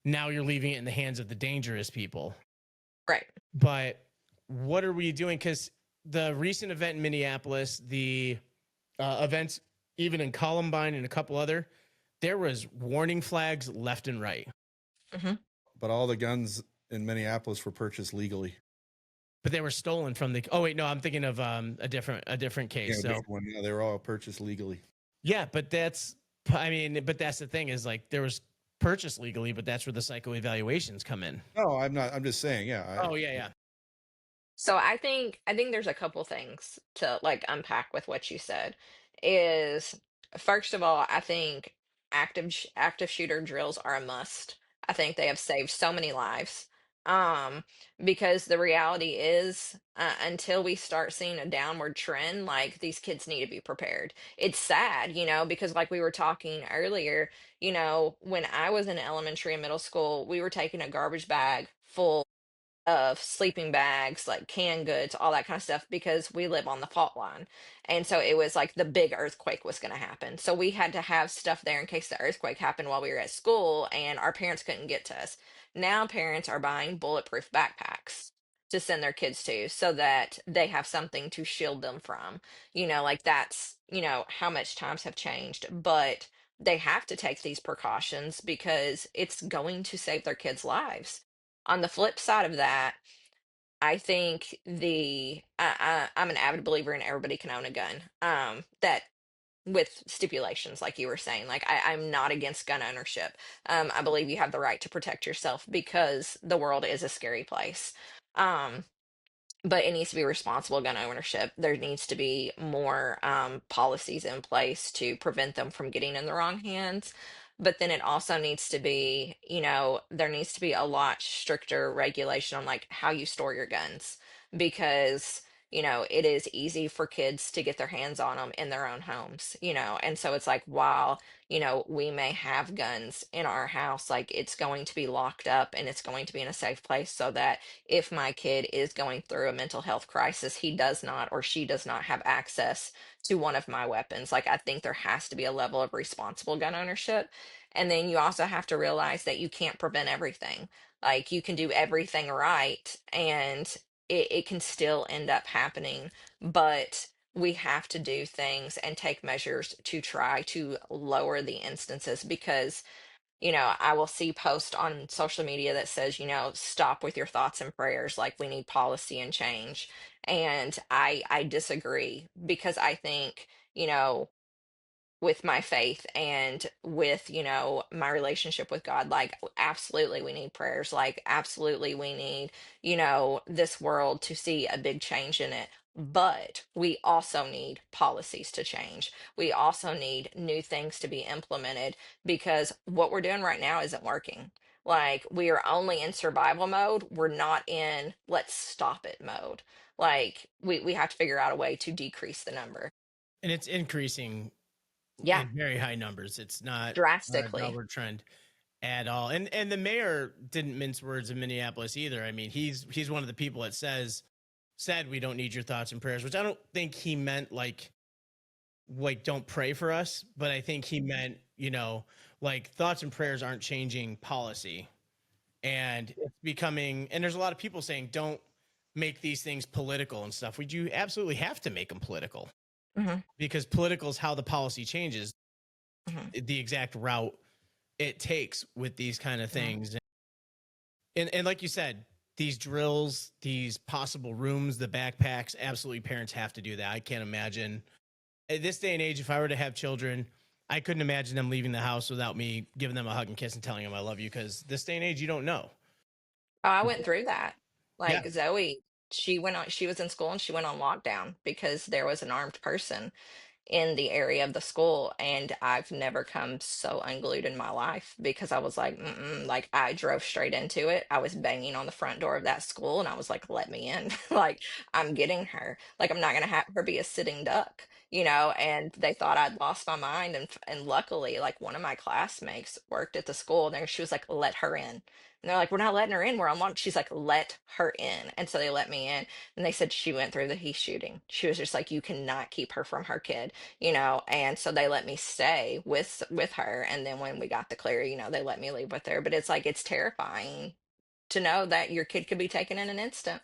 now you're leaving it in the hands of the dangerous people. Right. But what are we doing? Because the recent event in Minneapolis, the events even in Columbine and a couple other, there was warning flags left and right. But all the guns in Minneapolis were purchased legally. But they were stolen from the. Oh wait, no, I'm thinking of a different case. Yeah, so they were all purchased legally. Yeah, but that's the thing is like there was purchased legally, but that's where the psycho evaluations come in. No, I'm not. I'm just saying. Yeah. Yeah. So I think there's a couple things to like unpack with what you said. Is first of all, I think active shooter drills are a must. I think they have saved so many lives. Because the reality is, until we start seeing a downward trend, like these kids need to be prepared. It's sad, because like we were talking earlier, when I was in elementary and middle school, we were taking a garbage bag full of sleeping bags, like canned goods, all that kind of stuff, because we live on the fault line. And so it was like the big earthquake was going to happen. So we had to have stuff there in case the earthquake happened while we were at school and our parents couldn't get to us. Now parents are buying bulletproof backpacks to send their kids to so that they have something to shield them from. Like that's, how much times have changed. But they have to take these precautions because it's going to save their kids' lives. On the flip side of that, I think I'm an avid believer in everybody can own a gun. That with stipulations, like you were saying, like I'm not against gun ownership. I believe you have the right to protect yourself because the world is a scary place. But it needs to be responsible gun ownership. There needs to be more policies in place to prevent them from getting in the wrong hands. but then it also needs to be, there needs to be a lot stricter regulation on like how you store your guns because it is easy for kids to get their hands on them in their own homes, and so it's like, while we may have guns in our house, like it's going to be locked up and it's going to be in a safe place so that if my kid is going through a mental health crisis, he does not or she does not have access to one of my weapons. Like, I think there has to be a level of responsible gun ownership. And then you also have to realize that you can't prevent everything. Like, you can do everything right, and it can still end up happening. But we have to do things and take measures to try to lower the instances because I will see posts on social media that says, stop with your thoughts and prayers, like we need policy and change. And I disagree because I think, with my faith and with, my relationship with God, like absolutely we need prayers, like absolutely we need, this world to see a big change in it. But we also need policies to change. We also need new things to be implemented because what we're doing right now isn't working. Like, we are only in survival mode. We're not in let's stop it mode. Like, we have to figure out a way to decrease the number. And it's increasing Yeah, in very high numbers. It's not a drastically. downward trend at all. And the mayor didn't mince words in Minneapolis either. I mean, he's one of the people that said we don't need your thoughts and prayers, which I don't think he meant like don't pray for us, but I think he meant, like thoughts and prayers aren't changing policy. And it's becoming, and there's a lot of people saying don't make these things political and stuff. Would you absolutely have to make them political? Hmm. Because political is how the policy changes, Hmm. the exact route it takes with these kind of Hmm. things. And like you said, these drills, these possible rooms, the backpacks, absolutely parents have to do that. I can't imagine at this day and age, if I were to have children, I couldn't imagine them leaving the house without me giving them a hug and kiss and telling them I love you. Because this day and age, you don't know. Oh, I went through that. Yeah. Like Zoe, she was in school and she went on lockdown because there was an armed person in the area of the school, and I've never come so unglued in my life because I was like, mm-mm, like I drove straight into it. I was banging on the front door of that school and I was like, let me in. Like, I'm getting her. Like, I'm not gonna have her be a sitting duck, and they thought I'd lost my mind, and luckily, like, one of my classmates worked at the school and she was like, let her in. And they're like, we're not letting her in. We're unlocked. She's like, let her in. And so they let me in. And they said she went through the Heath shooting. She was just like, you cannot keep her from her kid, and so they let me stay with her, and then when we got the clear, they let me leave with her. But it's like, it's terrifying to know that your kid could be taken in an instant.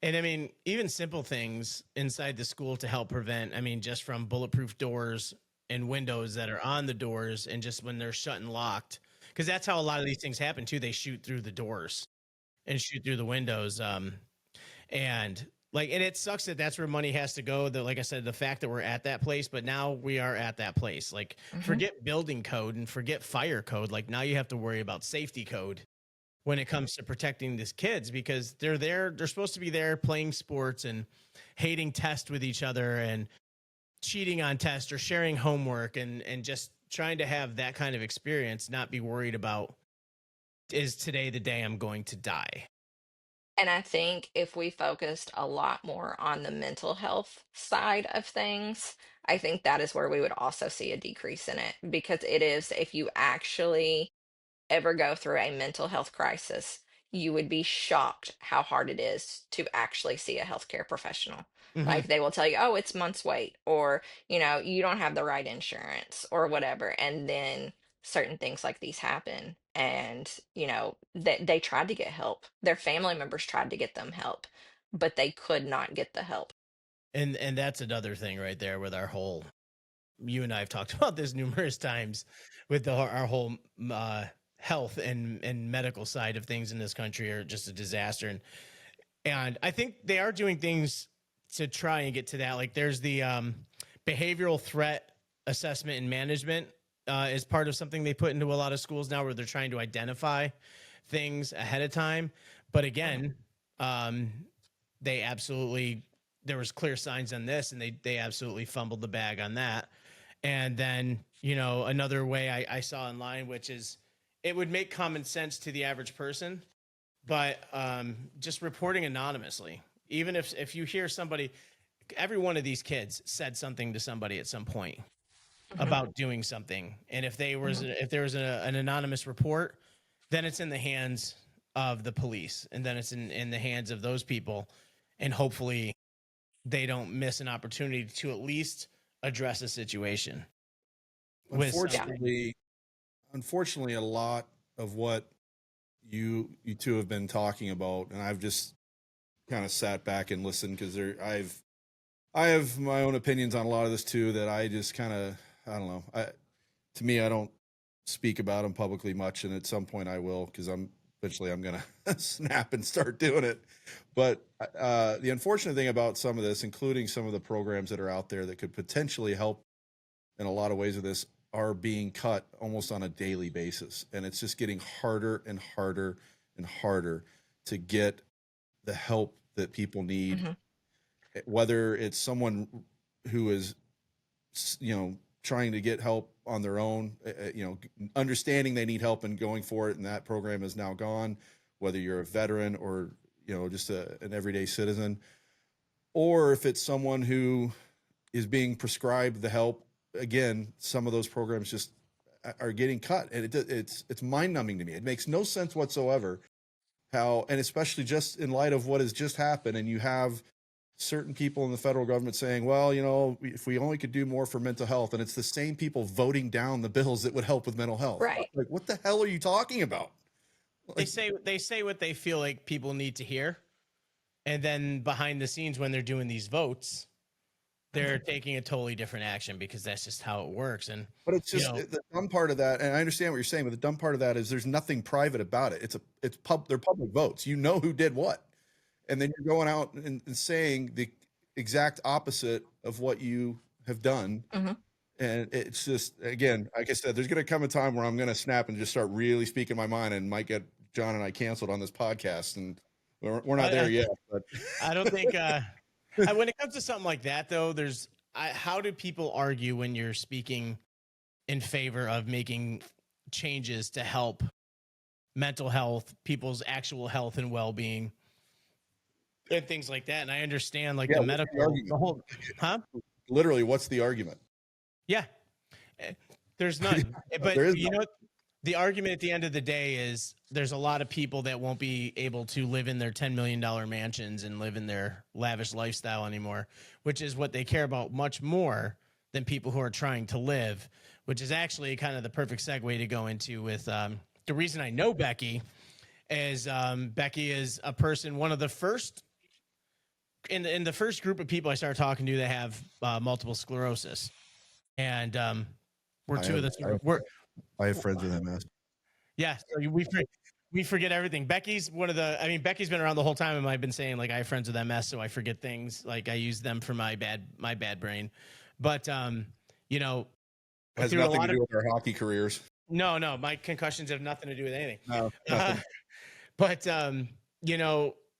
And I mean, even simple things inside the school to help prevent, I mean, just from bulletproof doors and windows that are on the doors and just when they're shut and locked. Because that's how a lot of these things happen too. They shoot through the doors and shoot through the windows. And like, and it sucks that that's where money has to go. That, like I said, the fact that we're at that place, but now we are at that place. Like, Hmm. forget building code and forget fire code. Like, now you have to worry about safety code when it comes to protecting these kids because they're there. They're supposed to be there playing sports and hating tests with each other and cheating on tests or sharing homework and just trying to have that kind of experience, not be worried about is today the day I'm going to die. And I think if we focused a lot more on the mental health side of things, I think that is where we would also see a decrease in it because it is, if you actually ever go through a mental health crisis, you would be shocked how hard it is to actually see a healthcare professional. Hmm. Like, they will tell you, oh, it's months wait, or, you don't have the right insurance or whatever. And then certain things like these happen. And, they tried to get help. Their family members tried to get them help, but they could not get the help. And that's another thing right there with our whole. You and I have talked about this numerous times with our whole health and medical side of things in this country are just a disaster. And I think they are doing things to try and get to that. Like there's the behavioral threat assessment and management is part of something they put into a lot of schools now where they're trying to identify things ahead of time. But again, um, they absolutely, there was clear signs on this and they absolutely fumbled the bag on that. And then another way I saw online, which is it would make common sense to the average person, but just reporting anonymously, even if you hear somebody, every one of these kids said something to somebody at some point Mhm. about doing something, and if Mhm. there was an anonymous report, then it's in the hands of the police, and then it's in the hands of those people, and hopefully they don't miss an opportunity to at least address a situation with Yeah. something. Unfortunately, a lot of what you two have been talking about, and I've just kind of sat back and listened because I have my own opinions on a lot of this too. That I just kind of I don't know. To me, I don't speak about them publicly much, and at some point I will because I'm gonna snap and start doing it. But the unfortunate thing about some of this, including some of the programs that are out there that could potentially help in a lot of ways with this, are being cut almost on a daily basis, and it's just getting harder and harder and harder to get the help that people need, Mhm. whether it's someone who is trying to get help on their own, understanding they need help and going for it, and that program is now gone, whether you're a veteran or just an everyday citizen, or if it's someone who is being prescribed the help. Again, some of those programs just are getting cut, and it's mind numbing to me. It makes no sense whatsoever how, and especially just in light of what has just happened, and you have certain people in the federal government saying, well, if we only could do more for mental health, and it's the same people voting down the bills that would help with mental health. Right. Like, what the hell are you talking about? They Like, say what they feel like people need to hear, and then behind the scenes when they're doing these votes, they're Mhm. taking a totally different action because that's just how it works. And but it's you just know, the dumb part of that, and I understand what you're saying, but the dumb part of that is there's nothing private about it. They're public votes. You know who did what, and then you're going out and saying the exact opposite of what you have done. Mhm. And it's just, again, like I said, there's going to come a time where I'm going to snap and just start really speaking my mind, and might get John and I canceled on this podcast, and we're not there I, yet. But I don't think when it comes to something like that, though, how do people argue when you're speaking in favor of making changes to help mental health, people's actual health and well being, and things like that? And I understand like yeah, the what's the medical, argument? the whole, huh? Literally, what's the argument? Yeah, eh, there's none. But There is you no. know, the argument at the end of the day is there's a lot of people that won't be able to live in their $10 million mansions and live in their lavish lifestyle anymore, which is what they care about much more than people who are trying to live, which is actually kind of the perfect segue to go into with the reason I know Becky is Becky is a person, one of the first in the first group of people I started talking to that have multiple sclerosis. And we're I two of have the we're I have friends with MS. yeah, so we forget everything. Becky's one of the. I mean, Becky's been around the whole time, and I've been saying like I have friends with MS, so I forget things. Like I use them for my bad brain. But you know, It has through a nothing to lot of do with our hockey careers. no, my concussions have nothing to do with anything. No, Uh, nothing. but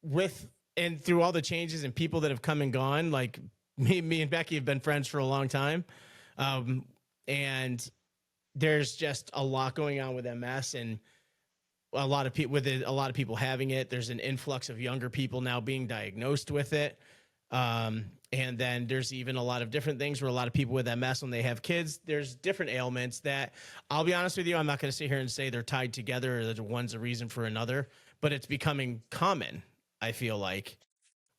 with and through all the changes and people that have come and gone, like me and Becky have been friends for a long time, um, and there's just a lot going on with MS and a lot of people with it, a lot of people having it. There's an influx of younger people now being diagnosed with it. And then there's even a lot of different things where a lot of people with MS, when they have kids, there's different ailments that I'll be honest with you, I'm not going to sit here and say they're tied together or that one's a reason for another, but it's becoming common, I feel like,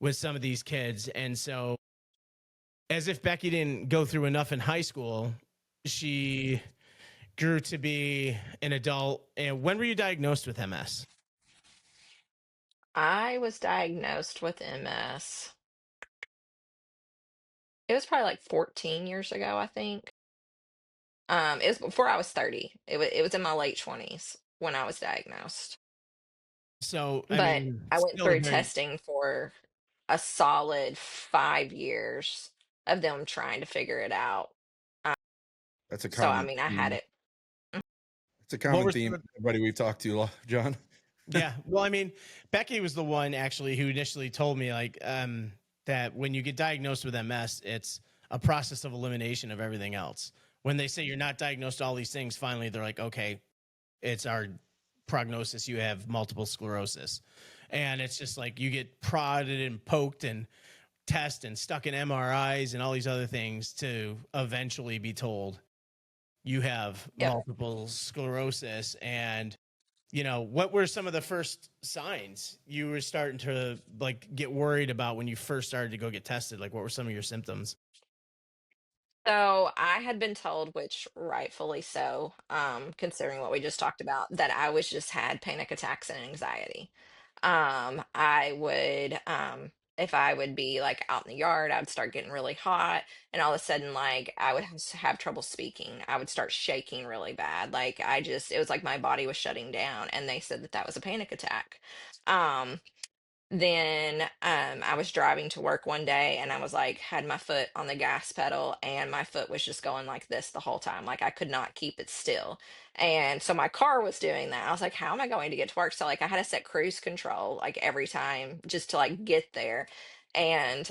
with some of these kids. And so, as if Becky didn't go through enough in high school, she grew to be an adult. And when were you diagnosed with MS? I was diagnosed with MS. It was probably like 14 years ago, I think. It was before I was 30. It was in my late 20s when I was diagnosed. So, I But mean, I went still a through very, testing for a solid 5 years of them trying to figure it out. Uh, That's a so I common mean, I had theme. it. It's a what common were theme. some of, Everybody we've talked to, John. yeah. Well, I mean, Becky was the one actually who initially told me like that when you get diagnosed with MS, it's a process of elimination of everything else, when they say you're not diagnosed with all these things, finally they're like, okay, it's our prognosis. You have multiple sclerosis. And it's just like you get prodded and poked and tested and stuck in MRIs and all these other things to eventually be told you have Yep. multiple sclerosis. And you know, what were some of the first signs you were starting to like get worried about when you first started to go get tested? Like, what were some of your symptoms? So I had been told, which rightfully so, considering what we just talked about, that I was just had panic attacks and anxiety. I would, if I would be like out in the yard, I would start getting really hot, and all of a sudden, like I would have trouble speaking. I would start shaking really bad. Like it was like my body was shutting down, and they said that that was a panic attack. Um, then I was driving to work one day and I was like, had my foot on the gas pedal and my foot was just going like this the whole time. Like I could not keep it still. And so my car was doing that. I was like, how am I going to get to work? So like I had to set cruise control like every time just to like get there. And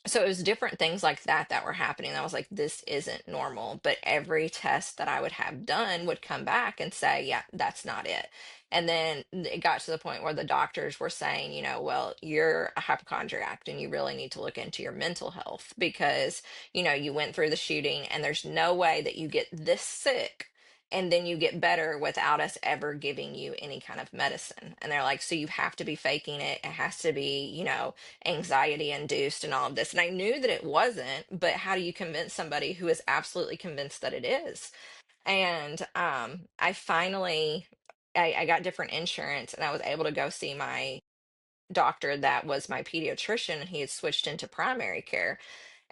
so it was different things like that that were happening. I was like, this isn't normal. But every test that I would have done would come back and say, yeah, that's not it. And then it got to the point where the doctors were saying, you know, well, you're a hypochondriac and you really need to look into your mental health because, you know, you went through the shooting and there's no way that you get this sick and then you get better without us ever giving you any kind of medicine. And they're like, so you have to be faking it. It has to be, you know, anxiety induced and all of this. And I knew that it wasn't, but how do you convince somebody who is absolutely convinced that it is? And I finally I got different insurance and I was able to go see my doctor that was my pediatrician and he had switched into primary care.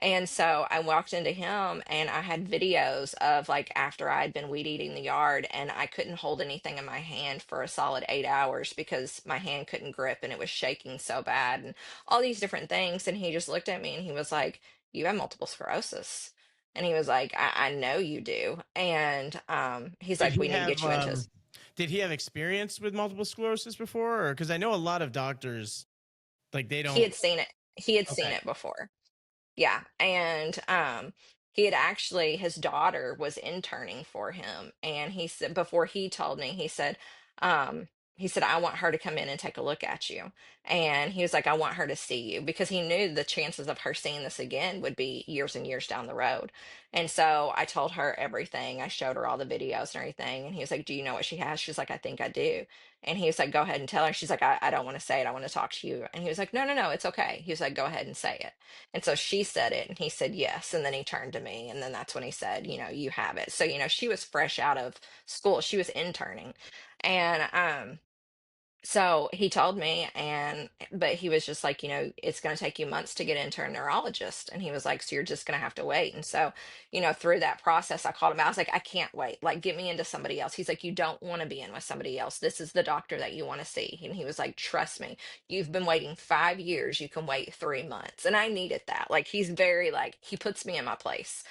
And so I walked into him and I had videos of like after I had been weed eating the yard and I couldn't hold anything in my hand for a solid 8 hours because my hand couldn't grip and it was shaking so bad and all these different things. And he just looked at me and he was like, you have multiple sclerosis. And he was like, I know you do. And he's Did like, he we need to have get you into did he have experience with multiple sclerosis before? Or because I know a lot of doctors like they he don't. had seen it. He had seen Okay. it before. Yeah, and he had actually his daughter was interning for him, and he said before he told me, um, he said, I want her to come in and take a look at you. And he was like, I want her to see you because he knew the chances of her seeing this again would be years and years down the road. And so I told her everything. I showed her all the videos and everything. And he was like, do you know what she has? She's like, I think I do. And he was like, go ahead and tell her. She's like, I don't want to say it. I want to talk to you. And he was like, no, no, no, it's okay. He was like, go ahead and say it. And so she said it and he said yes. And then he turned to me and then that's when he said, you know, you have it. So, you know, she was fresh out of school. She was interning. And so he told me but he was just like, you know, it's going to take you months to get into a neurologist. And he was like, so you're just going to have to wait. And so, you know, through that process, I called him out. I was like, I can't wait. Like, get me into somebody else. He's like, you don't want to be in with somebody else. This is the doctor that you want to see. And he was like, trust me, you've been waiting 5 years. You can wait 3 months. And I needed that. Like, he's very like, he puts me in my place.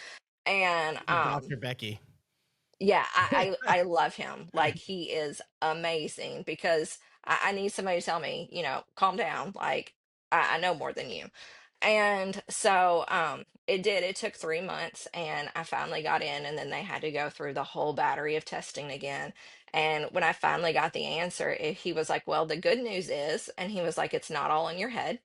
And Dr. Becky. yeah, I love him. Like he is amazing because I need somebody to tell me, you know, calm down. Like I know more than you. And so it did. It took 3 months and I finally got in and then they had to go through the whole battery of testing again. And when I finally got the answer, he was like, well, the good news is, and he was like, it's not all in your head.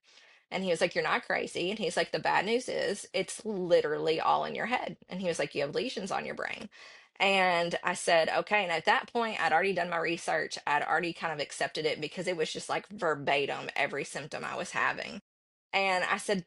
And he was like, you're not crazy. And he's like, the bad news is it's literally all in your head. And he was like, you have lesions on your brain. And I said, okay. And at that point, I'd already done my research. I'd already kind of accepted it because it was just like verbatim every symptom I was having. And I said,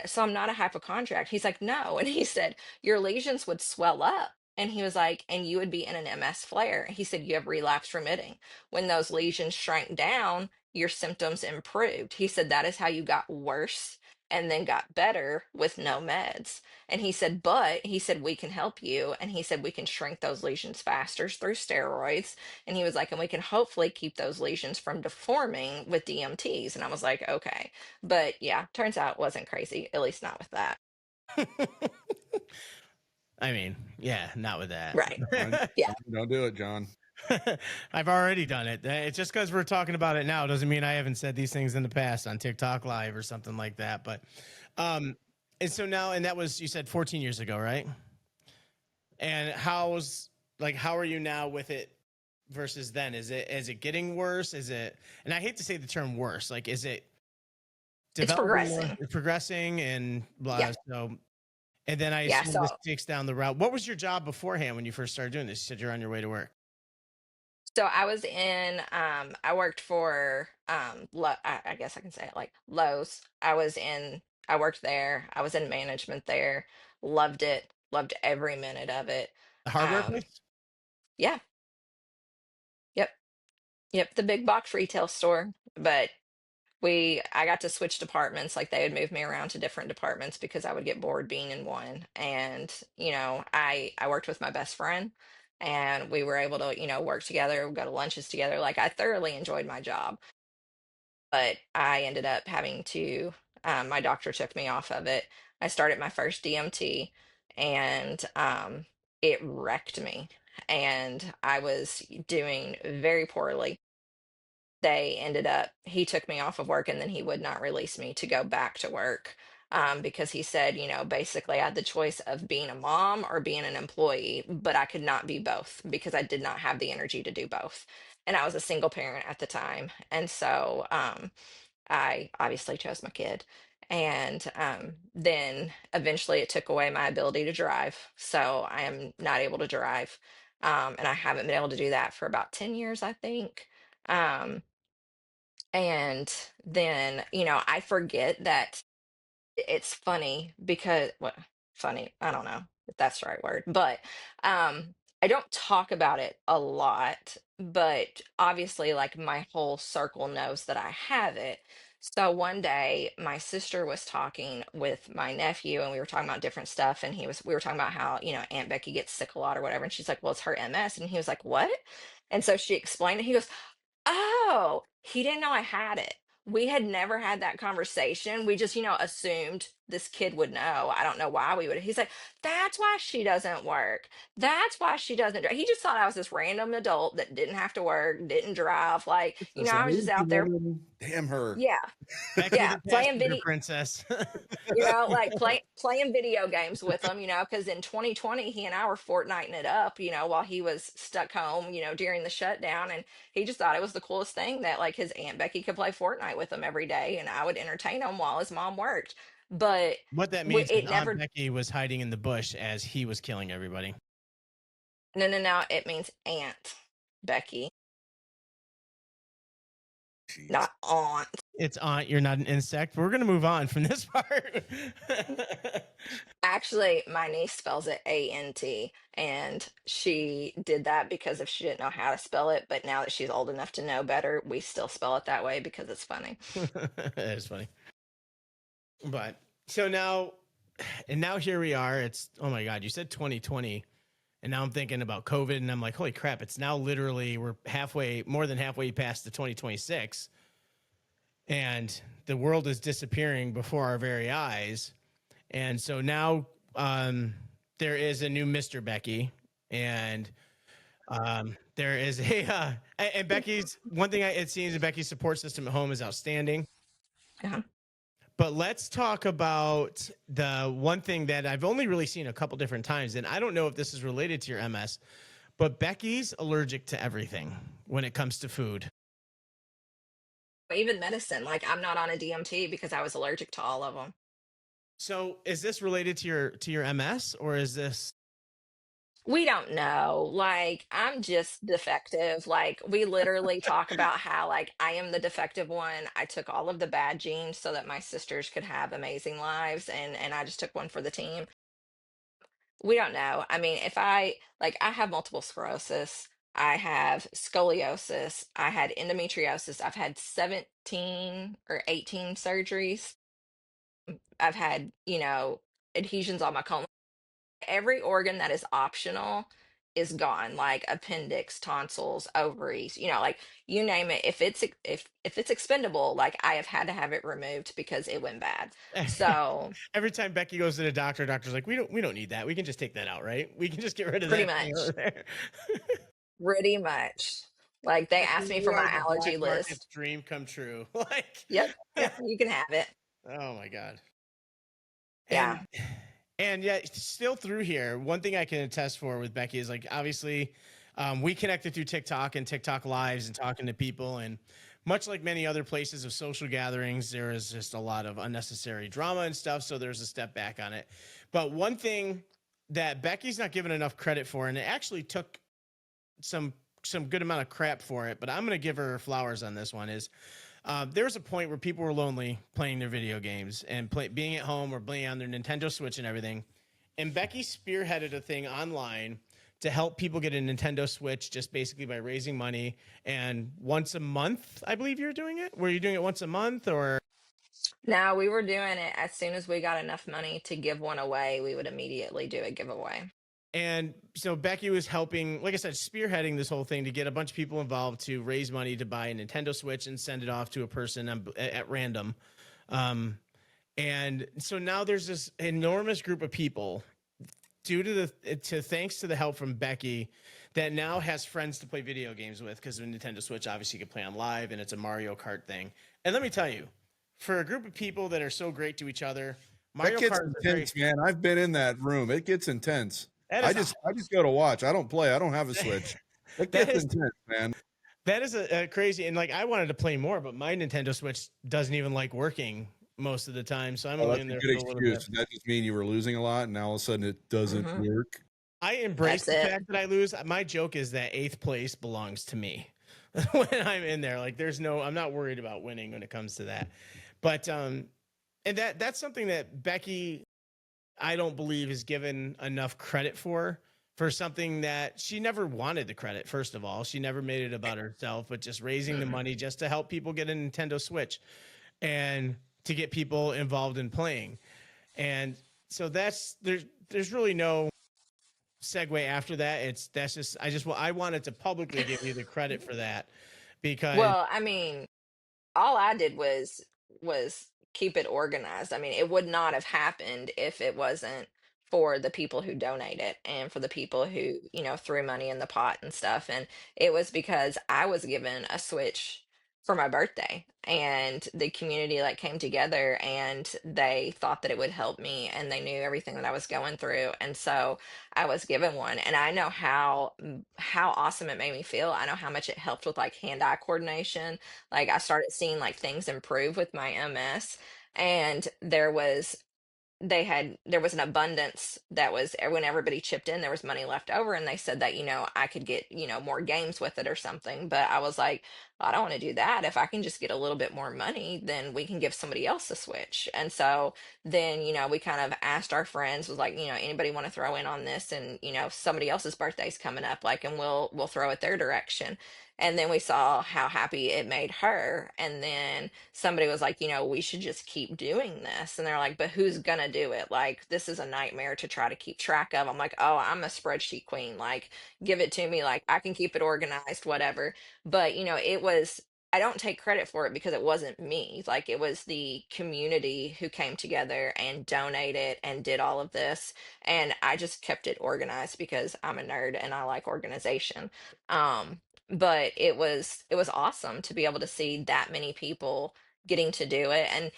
so I'm not a hypochondriac. He's like, no. And he said, your lesions would swell up. And he was like, and you would be in an MS flare. He said, you have relapse remitting. When those lesions shrank down, your symptoms improved. He said, that is how you got worse and then got better with no meds. And he said, but he said, we can help you. And he said, we can shrink those lesions faster through steroids. And he was like, and we can hopefully keep those lesions from deforming with DMTs. And I was like, okay. But yeah, turns out it wasn't crazy, at least not with that. I mean, yeah, not with Right. that. Yeah. Don't do it, John. I've already done it. It's just because we're talking about it now doesn't mean I haven't said these things in the past on TikTok Live or something like that. But, and so now, and that was, you said 14 years ago, right? And how are you now with it versus then? Is it getting worse? Is it, and I hate to say the term worse, like, is it It's developing more, progressing. progressing and Yeah. blah? So, and then I Yeah. assume So this takes down the route. What was your job beforehand when you first started doing this? You said you're on your way to work. I was in I worked for I guess I can say it like Lowe's. I worked there. I was in management there. Loved it. Loved every minute of it. The hardware Um place? yeah, yep. Yep, the big box retail store. But I got to switch departments, like they would move me around to different departments because I would get bored being in one. And, I worked with my best friend and we were able to, work together, go to lunches together. Like I thoroughly enjoyed my job, but I ended up having to my doctor took me off of it. I started my first DMT and it wrecked me and I was doing very poorly. He took me off of work and then he would not release me to go back to work, because he said, basically I had the choice of being a mom or being an employee, but I could not be both because I did not have the energy to do both. And I was a single parent at the time. And so I obviously chose my kid. And then eventually it took away my ability to drive. So I am not able to drive. And I haven't been able to do that for about 10 years, I think. Um, and then, I forget that it's funny because what funny, I don't know if that's the right word, but I don't talk about it a lot, but obviously like my whole circle knows that I have it. So one day my sister was talking with my nephew and we were talking about different stuff and we were talking about how, Aunt Becky gets sick a lot or whatever and she's like, "Well, it's her MS." And he was like, "What?" And so she explained it. He goes, "Oh, he didn't know I had it." We had never had that conversation. We just, assumed this kid would know. I don't know why we would. He's like, "That's why she doesn't work. That's why she doesn't drive." He just thought I was this random adult that didn't have to work, didn't drive. Like, It's this I was just lazy out there. woman. Damn her. Yeah. Becky Yeah. the Playing passenger video, princess. like playing video games with him, because in 2020 he and I were Fortniting it up, while he was stuck home, during the shutdown, and he just thought it was the coolest thing that like his Aunt Becky could play Fortnite with him every day, and I would entertain him while his mom worked. But What that means is it Aunt never. Becky was hiding in the bush as he was killing everybody. No, no, no. It means Aunt Becky, Jeez. not aunt. It's Aunt, you're not an insect. We're gonna move on from this part. Actually, my niece spells it ANT, and she did that because if she didn't know how to spell it, but now that she's old enough to know better, we still spell it that way because it's funny. That is funny. But so now, and now here we are. It's, oh my God, you said 2020. And now I'm thinking about COVID and I'm like, holy crap, it's now literally, we're more than halfway past the 2026. And the world is disappearing before our very eyes. And so now there is a new Mr. Becky. And there is and Becky's, one thing it seems that Becky's support system at home is outstanding. Yeah. But let's talk about the one thing that I've only really seen a couple different times, and I don't know if this is related to your MS, but Becky's allergic to everything when it comes to food. Even medicine, like I'm not on a DMT because I was allergic to all of them. So is this related to your MS, or is this We don't know. Like, I'm just defective. Like, we literally talk about how, like, I am the defective one. I took all of the bad genes so that my sisters could have amazing lives, and I just took one for the team. We don't know. I mean, I have multiple sclerosis, I have scoliosis, I had endometriosis, I've had 17 or 18 surgeries. I've had, adhesions on my colon. Every organ that is optional is gone, like appendix, tonsils, ovaries, like you name it. If it's expendable, like I have had to have it removed because it went bad. So every time Becky goes to the doctor, doctor's like, we don't need that. We can just take that out, right? We can just get rid of pretty that thing over much, there. pretty much. Like they Becky, asked me you for are my the allergy black list. market's dream come true. Like, Yep, yep, you can have it. oh my God. Yeah. And And yet, still through here, one thing I can attest for with Becky is like, obviously, we connected through TikTok and TikTok lives and talking to people. And much like many other places of social gatherings, there is just a lot of unnecessary drama and stuff. So there's a step back on it. But one thing that Becky's not given enough credit for, and it actually took some good amount of crap for it, but I'm going to give her flowers on this one, is there was a point where people were lonely playing their video games and being at home or playing on their Nintendo Switch and everything. And Becky spearheaded a thing online to help people get a Nintendo Switch, just basically by raising money. And once a month, I believe you're doing it. Were you doing it once a month or? Now we were doing it as soon as we got enough money to give one away, we would immediately do a giveaway. And so Becky was helping, like I said, spearheading this whole thing to get a bunch of people involved to raise money to buy a Nintendo Switch and send it off to a person at random. And so now there's this enormous group of people due to thanks to the help from Becky that now has friends to play video games with, because the Nintendo Switch obviously you can play on live and it's a Mario Kart thing. And let me tell you, for a group of people that are so great to each other, Mario That gets Kart intense, man. I've been in that room. It gets intense. I just go to watch. I don't play. I don't have a Switch. It gets intense, man. That is a crazy, and like I wanted to play more, but my Nintendo Switch doesn't even like working most of the time, so I'm only in there for a little bit. Does that just mean you were losing a lot, and now all of a sudden it doesn't work? I embrace the fact that I lose. My joke is that 8th place belongs to me when I'm in there. Like, I'm not worried about winning when it comes to that. But and that's something that Becky, I don't believe, is given enough credit for something that she never wanted the credit. First of all, she never made it about herself, but just raising the money just to help people get a Nintendo Switch and to get people involved in playing. And so there's really no segue after that. I wanted to publicly give you the credit for that, because Well, I mean, all I did was keep it organized. I mean, it would not have happened if it wasn't for the people who donated and for the people who, threw money in the pot and stuff. And it was because I was given a Switch for my birthday, and the community like came together and they thought that it would help me, and they knew everything that I was going through. And so I was given one, and I know how awesome it made me feel. I know how much it helped with like hand-eye coordination. Like I started seeing like things improve with my MS, and there was an abundance that was when everybody chipped in, there was money left over, and they said that, I could get, more games with it or something. But I was like, I don't want to do that. If I can just get a little bit more money, then we can give somebody else a Switch. And so then, we kind of asked our friends, was like, anybody want to throw in on this? And, somebody else's birthday's coming up, like, and we'll throw it their direction. And then we saw how happy it made her. And then somebody was like, we should just keep doing this. And they're like, but who's going to do it? Like, this is a nightmare to try to keep track of. I'm like, oh, I'm a spreadsheet queen. Like, give it to me. Like, I can keep it organized, whatever. But, I don't take credit for it because it wasn't me. Like, it was the community who came together and donated and did all of this. And I just kept it organized because I'm a nerd and I like organization. But it was awesome to be able to see that many people getting to do it. And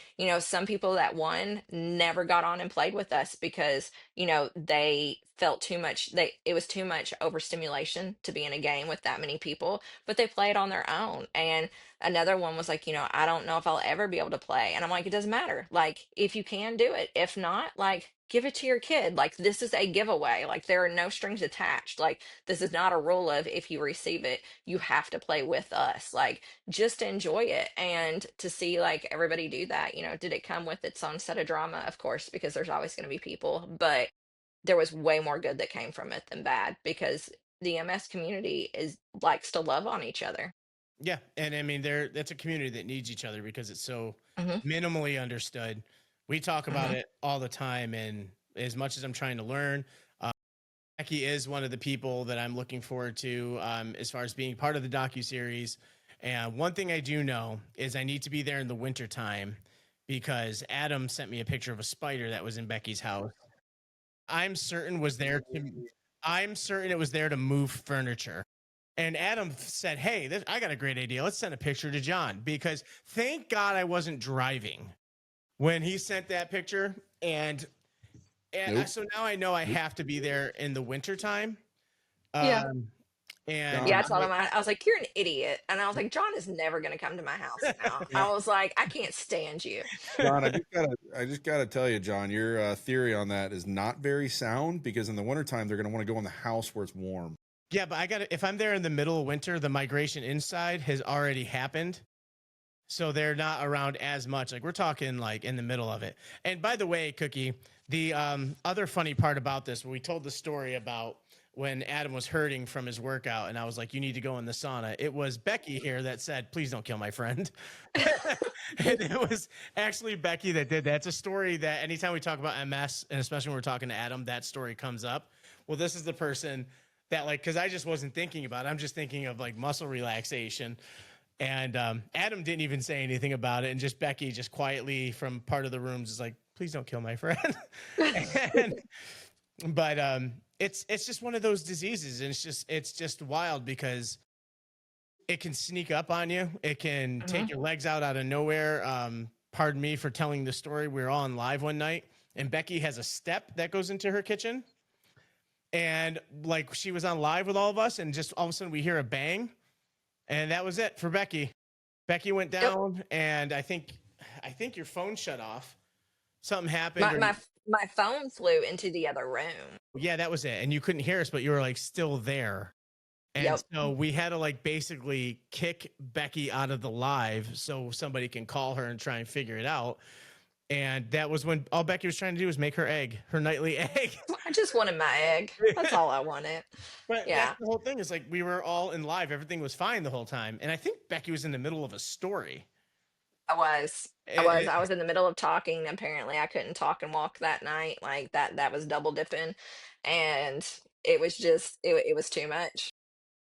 some people that won never got on and played with us because they felt too much, it was too much overstimulation to be in a game with that many people, but they played on their own. And another one was like, I don't know if I'll ever be able to play. And I'm like, it doesn't matter. Like, if you can do it, if not, like, give it to your kid. Like, this is a giveaway. Like, there are no strings attached. Like, this is not a rule of if you receive it, you have to play with us. Like, just enjoy it. And to see like everybody do that, did it come with its own set of drama? Of course, because there's always going to be people, but there was way more good that came from it than bad, because the MS community likes to love on each other. yeah, and I mean, that's a community that needs each other because it's so Hmm. minimally understood. We talk about Hmm. it all the time, and as much as I'm trying to learn, Becky is one of the people that I'm looking forward to as far as being part of the docu-series. And one thing I do know is I need to be there in the wintertime, because Adam sent me a picture of a spider that was in Becky's house. I'm certain was there to I'm certain it was there to move furniture. And Adam said, "Hey, I got a great idea. Let's send a picture to John," because thank God I wasn't driving when he sent that picture. And Nope. So now I know I have to be there in the wintertime. Yeah. Um, and Yeah, John, I told him, I was like, "You're an idiot." And I was like, "John is never gonna come to my house now." I was like, "I can't stand you." John, I just gotta tell you, John, your theory on that is not very sound because in the wintertime they're gonna want to go in the house where it's warm. yeah, but I got to if I'm there in the middle of winter, the migration inside has already happened. So they're not around as much. Like we're talking like in the middle of it. And by the way, Cookie, the other funny part about this, we told the story about when Adam was hurting from his workout, and I was like, "You need to go in the sauna." It was Becky here that said, "Please don't kill my friend." And it was actually Becky that did that. It's a story that anytime we talk about MS, and especially when we're talking to Adam, that story comes up. Well, this is the person that like, because I just wasn't thinking about it. I'm just thinking of like muscle relaxation. And Adam didn't even say anything about it. And just Becky, just quietly from part of the rooms, is like, "Please don't kill my friend." and, but it's just one of those diseases, and it's just wild because it can sneak up on you. It can take Mhm. your legs out of nowhere. Pardon me for telling the story. We were all on live one night, and Becky has a step that goes into her kitchen, and like she was on live with all of us, and just all of a sudden we hear a bang, and that was it for Becky. Becky went Yep. down, and I think your phone shut off. Something happened, My or my my phone flew into the other room. yeah, that was it. And you couldn't hear us, but you were like still there. And Yep. so we had to like basically kick Becky out of the live so somebody can call her and try and figure it out. And that was when all Becky was trying to do was make her egg, her nightly egg. I just wanted my egg. That's all I wanted. But that's Yeah, the whole thing. Is like we were all in live, everything was fine the whole time. And I think Becky was in the middle of a story. I was. I was. Eh, I was in the middle of talking. Apparently, I couldn't talk and walk that night. Like that was double dipping, and it was just it was too much.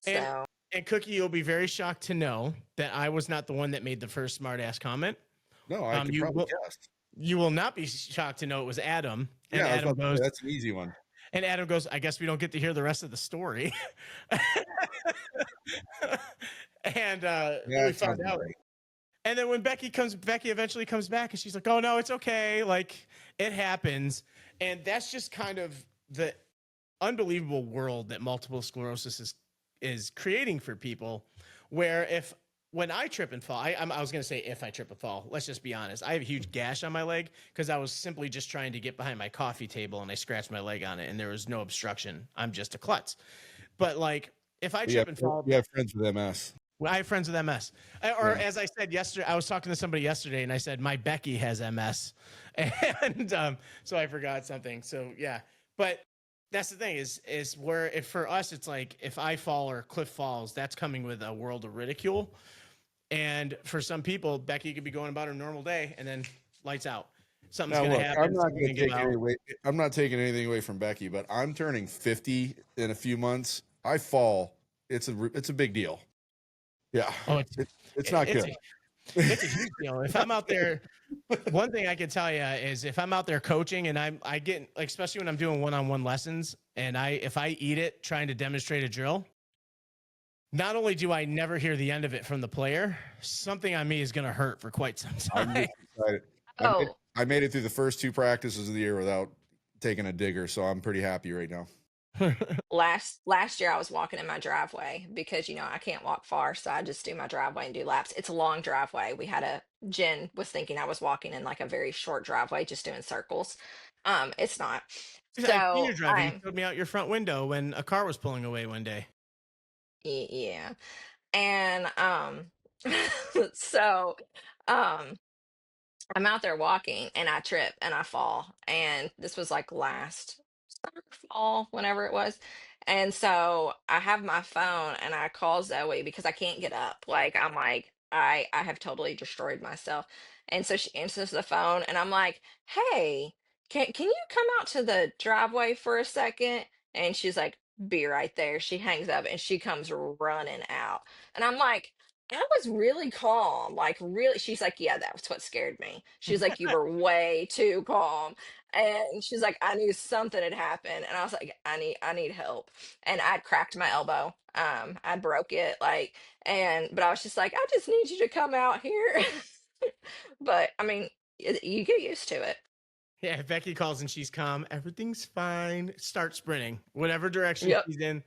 And So, and Cookie, you'll be very shocked to know that I was not the one that made the first smart ass comment. No, I could You probably will guess. you will not be shocked to know it was Adam. And Yeah, I was Adam about to goes, say that's an easy one. "I guess we don't get to hear the rest of the story." And Yeah, we that sounds found about out. right. And then when Becky eventually comes back, and she's like, "Oh no, it's okay. Like it happens." And that's just kind of the unbelievable world that multiple sclerosis is creating for people. Where if when I trip and fall, I was going to say if I trip and fall. Let's just be honest. I have a huge gash on my leg because I was simply just trying to get behind my coffee table and I scratched my leg on it, and there was no obstruction. I'm just a klutz. But like if I We have, trip and fall, we have friends with MS. well, I have friends with MS. Or Yeah. as I said yesterday, I was talking to somebody yesterday and I said, "My Becky has MS." And so I forgot something. So yeah. But that's the thing is where if for us, it's like if I fall or Cliff falls, that's coming with a world of ridicule. And for some people, Becky could be going about her normal day and then lights out. Something's Now going to look, I'm happen. not Someone's going going to to give take out. any away. I'm not taking anything away from Becky, but I'm turning 50 in a few months. I fall. It's a big deal. Yeah, Oh, it's not it's good. it's a huge deal. If I'm out there, one thing I can tell you is if I'm out there coaching and I get like especially when I'm doing one-on-one lessons and if I eat it trying to demonstrate a drill, not only do I never hear the end of it from the player, something on me is going to hurt for quite some I'm time. just excited. oh, I made it through the first two practices of the year without taking a digger, so I'm pretty happy right now. last year I was walking in my driveway because I can't walk far, so I just do my driveway and do laps. It's a long driveway. Jen was thinking I was walking in like a very short driveway, just doing circles. It's not. I've seen your So driveway. You showed me out your front window when a car was pulling away one day. Yeah, and so um I'm out there walking and I trip and I fall. And this was like last summer, fall, whenever it was. And so I have my phone and I call Zoe because I can't get up. Like I'm like, I have totally destroyed myself. And so she answers the phone and I'm like, "Hey, can you come out to the driveway for a second?" And she's like, "Be right there." She hangs up and she comes running out. And I'm like, I was really calm, like really. She's like, "Yeah, that was what scared me." She's like, "You were way too calm." And she's like, "I knew something had happened." And I was like, I need help. And I'd cracked my elbow. I broke it, like, but I was just like, "I just need you to come out here." But I mean, you get used to it. Yeah, if Becky calls and she's calm, everything's fine. Start sprinting. Whatever direction Yep. she's in,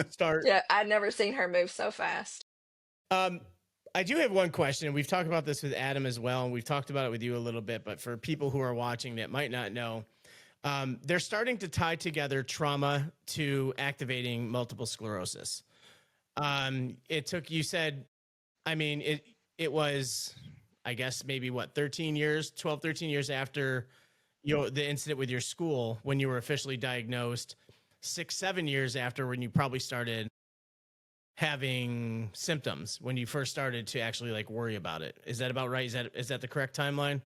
start. Yeah, I'd never seen her move so fast. Um, I do have one question. We've talked about this with Adam as well, and we've talked about it with you a little bit. But for people who are watching that might not know, they're starting to tie together trauma to activating multiple sclerosis. It took, you said, I mean, it was, I guess maybe what, 13 years, 12, 13 years after the incident with your school when you were officially diagnosed, 6, 7 years after when you probably started having symptoms, when you first started to actually like worry about it. Is that about right? Is that the correct timeline?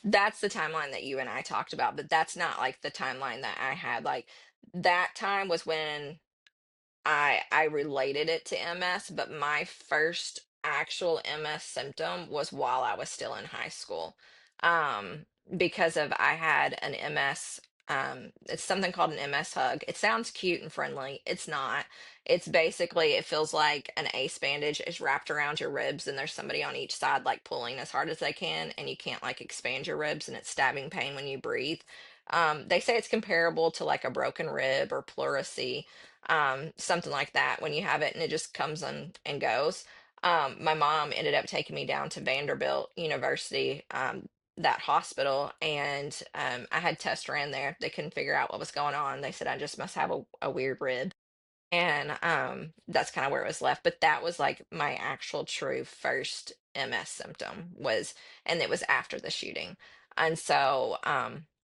That's the timeline that you and I talked about, but that's not like the timeline that I had. Like that time was when I related it to MS, but my first actual MS symptom was while I was still in high school. Um, because of I had an MS, it's something called an MS hug. It sounds cute and friendly. It's not. It's basically it feels like an ace bandage is wrapped around your ribs and there's somebody on each side like pulling as hard as they can and you can't like expand your ribs and it's stabbing pain when you breathe. They say it's comparable to like a broken rib or pleurisy, something like that when you have it and it just comes and goes. My mom ended up taking me down to Vanderbilt University, that hospital, and I had tests ran there. They couldn't figure out what was going on. They said I just must have a weird rib. And that's kind of where it was left. But that was like my actual true first MS symptom was, and it was after the shooting. And so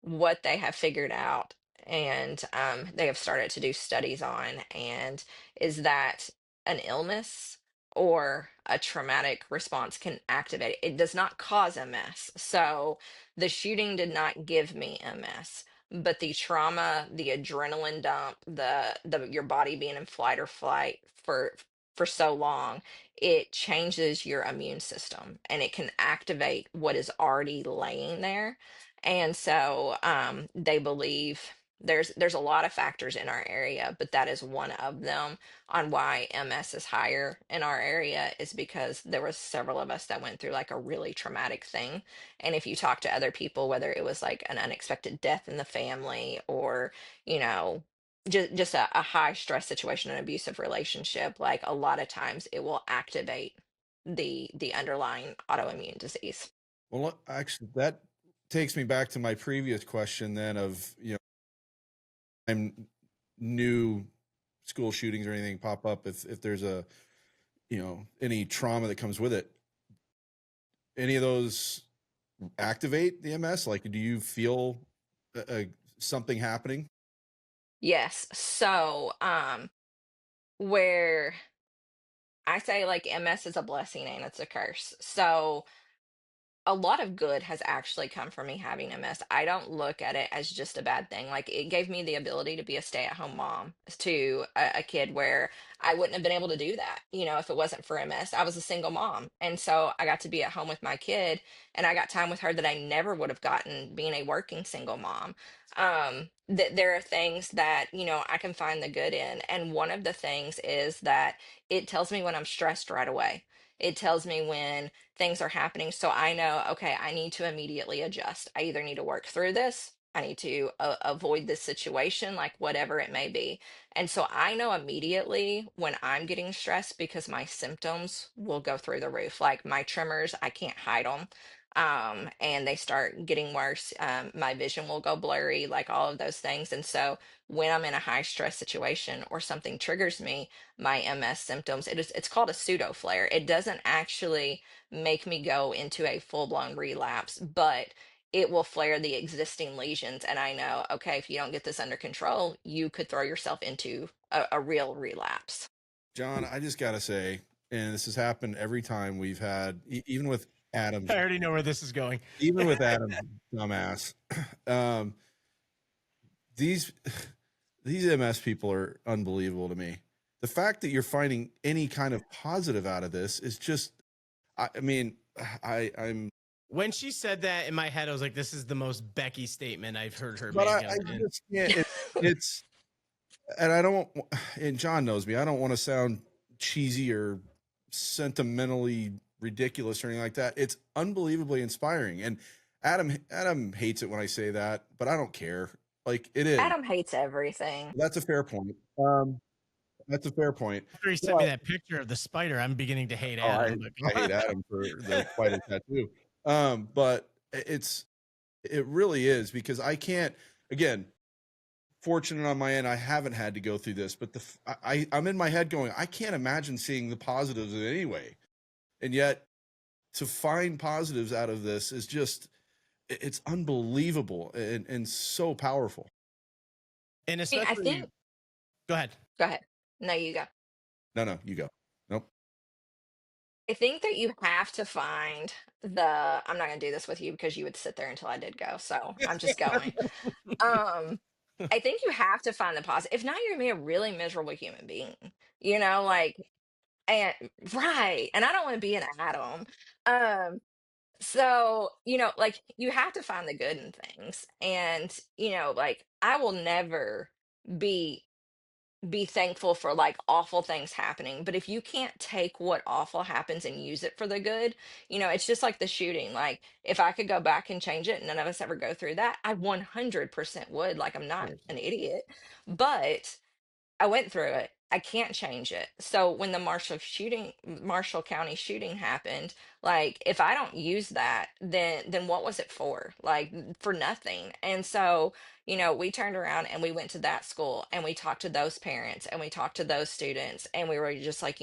what they have figured out and they have started to do studies on and is that an illness or a traumatic response can activate it. It does not cause MS. So the shooting did not give me MS, but the trauma, the adrenaline dump, the your body being in flight or flight for so long, it changes your immune system and it can activate what is already laying there. And so they believe there's a lot of factors in our area, but that is one of them on why MS is higher in our area is because there was several of us that went through like a really traumatic thing. And if you talk to other people, whether it was like an unexpected death in the family or, you know, just a high stress situation, an abusive relationship, like a lot of times it will activate the underlying autoimmune disease. Well, actually, that takes me back to my previous question then of, I'm new school shootings or anything pop up, if there's a, any trauma that comes with it, any of those activate the MS? Like, do you feel something happening? Yes. So, where I say like MS is a blessing and it's a curse. So, a lot of good has actually come from me having MS. I don't look at it as just a bad thing. Like it gave me the ability to be a stay-at-home mom to a kid where I wouldn't have been able to do that, if it wasn't for MS. I was a single mom. And so I got to be at home with my kid and I got time with her that I never would have gotten being a working single mom. That there are things that, I can find the good in. And one of the things is that it tells me when I'm stressed right away. It tells me when things are happening. So I know, okay, I need to immediately adjust. I either need to work through this, I need to avoid this situation, like whatever it may be. And so I know immediately when I'm getting stressed because my symptoms will go through the roof. Like my tremors, I can't hide them. And they start getting worse. My vision will go blurry, like all of those things. And so when I'm in a high stress situation or something triggers me, my MS symptoms, it's called a pseudo flare. It doesn't actually make me go into a full-blown relapse, but it will flare the existing lesions. And I know, okay, if you don't get this under control, you could throw yourself into a real relapse. John, I just got to say, and this has happened every time we've had, even with Adam's, I already know where this is going. even with Adam's dumbass, um, these these MS people are unbelievable to me. The fact that you're finding any kind of positive out of this is just, I mean, I'm, When she said that in my head, I was like, this is the most Becky statement I've heard her but make. I just can't, it's, and I don't, and John knows me, I don't want to sound cheesy or sentimentally ridiculous or anything like that. It's unbelievably inspiring. And Adam hates it when I say that, but I don't care. Like it is. Adam hates everything. That's a fair point. That's a fair point. After he sent me that picture of the spider, I'm beginning to hate Oh, Adam. I hate Adam for the spider tattoo. But it really is, because I can't, again, fortunate on my end, I haven't had to go through this, but I'm in my head going, I can't imagine seeing the positives in any way. And yet to find positives out of this is just, it's unbelievable and so powerful. And I especially, think. go ahead. Go ahead. No, you go. No, you go. Nope. I think that you have to find I'm not gonna do this with you because you would sit there until I did go, so I'm just going. Um, I think you have to find the positive. If not, you're gonna be a really miserable human being. Like, and right. And I don't want to be an atom. Um, so, like, you have to find the good in things. And, like, I will never be thankful for like awful things happening, but if you can't take what awful happens and use it for the good, it's just like the shooting. Like, if I could go back and change it, none of us ever go through that, I 100% would. Like, I'm not an idiot, but I went through it. I can't change it. So when the Marshall County shooting happened, like, if I don't use that, then what was it for? Like, for nothing. And so, we turned around and we went to that school and we talked to those parents and we talked to those students and we were just like,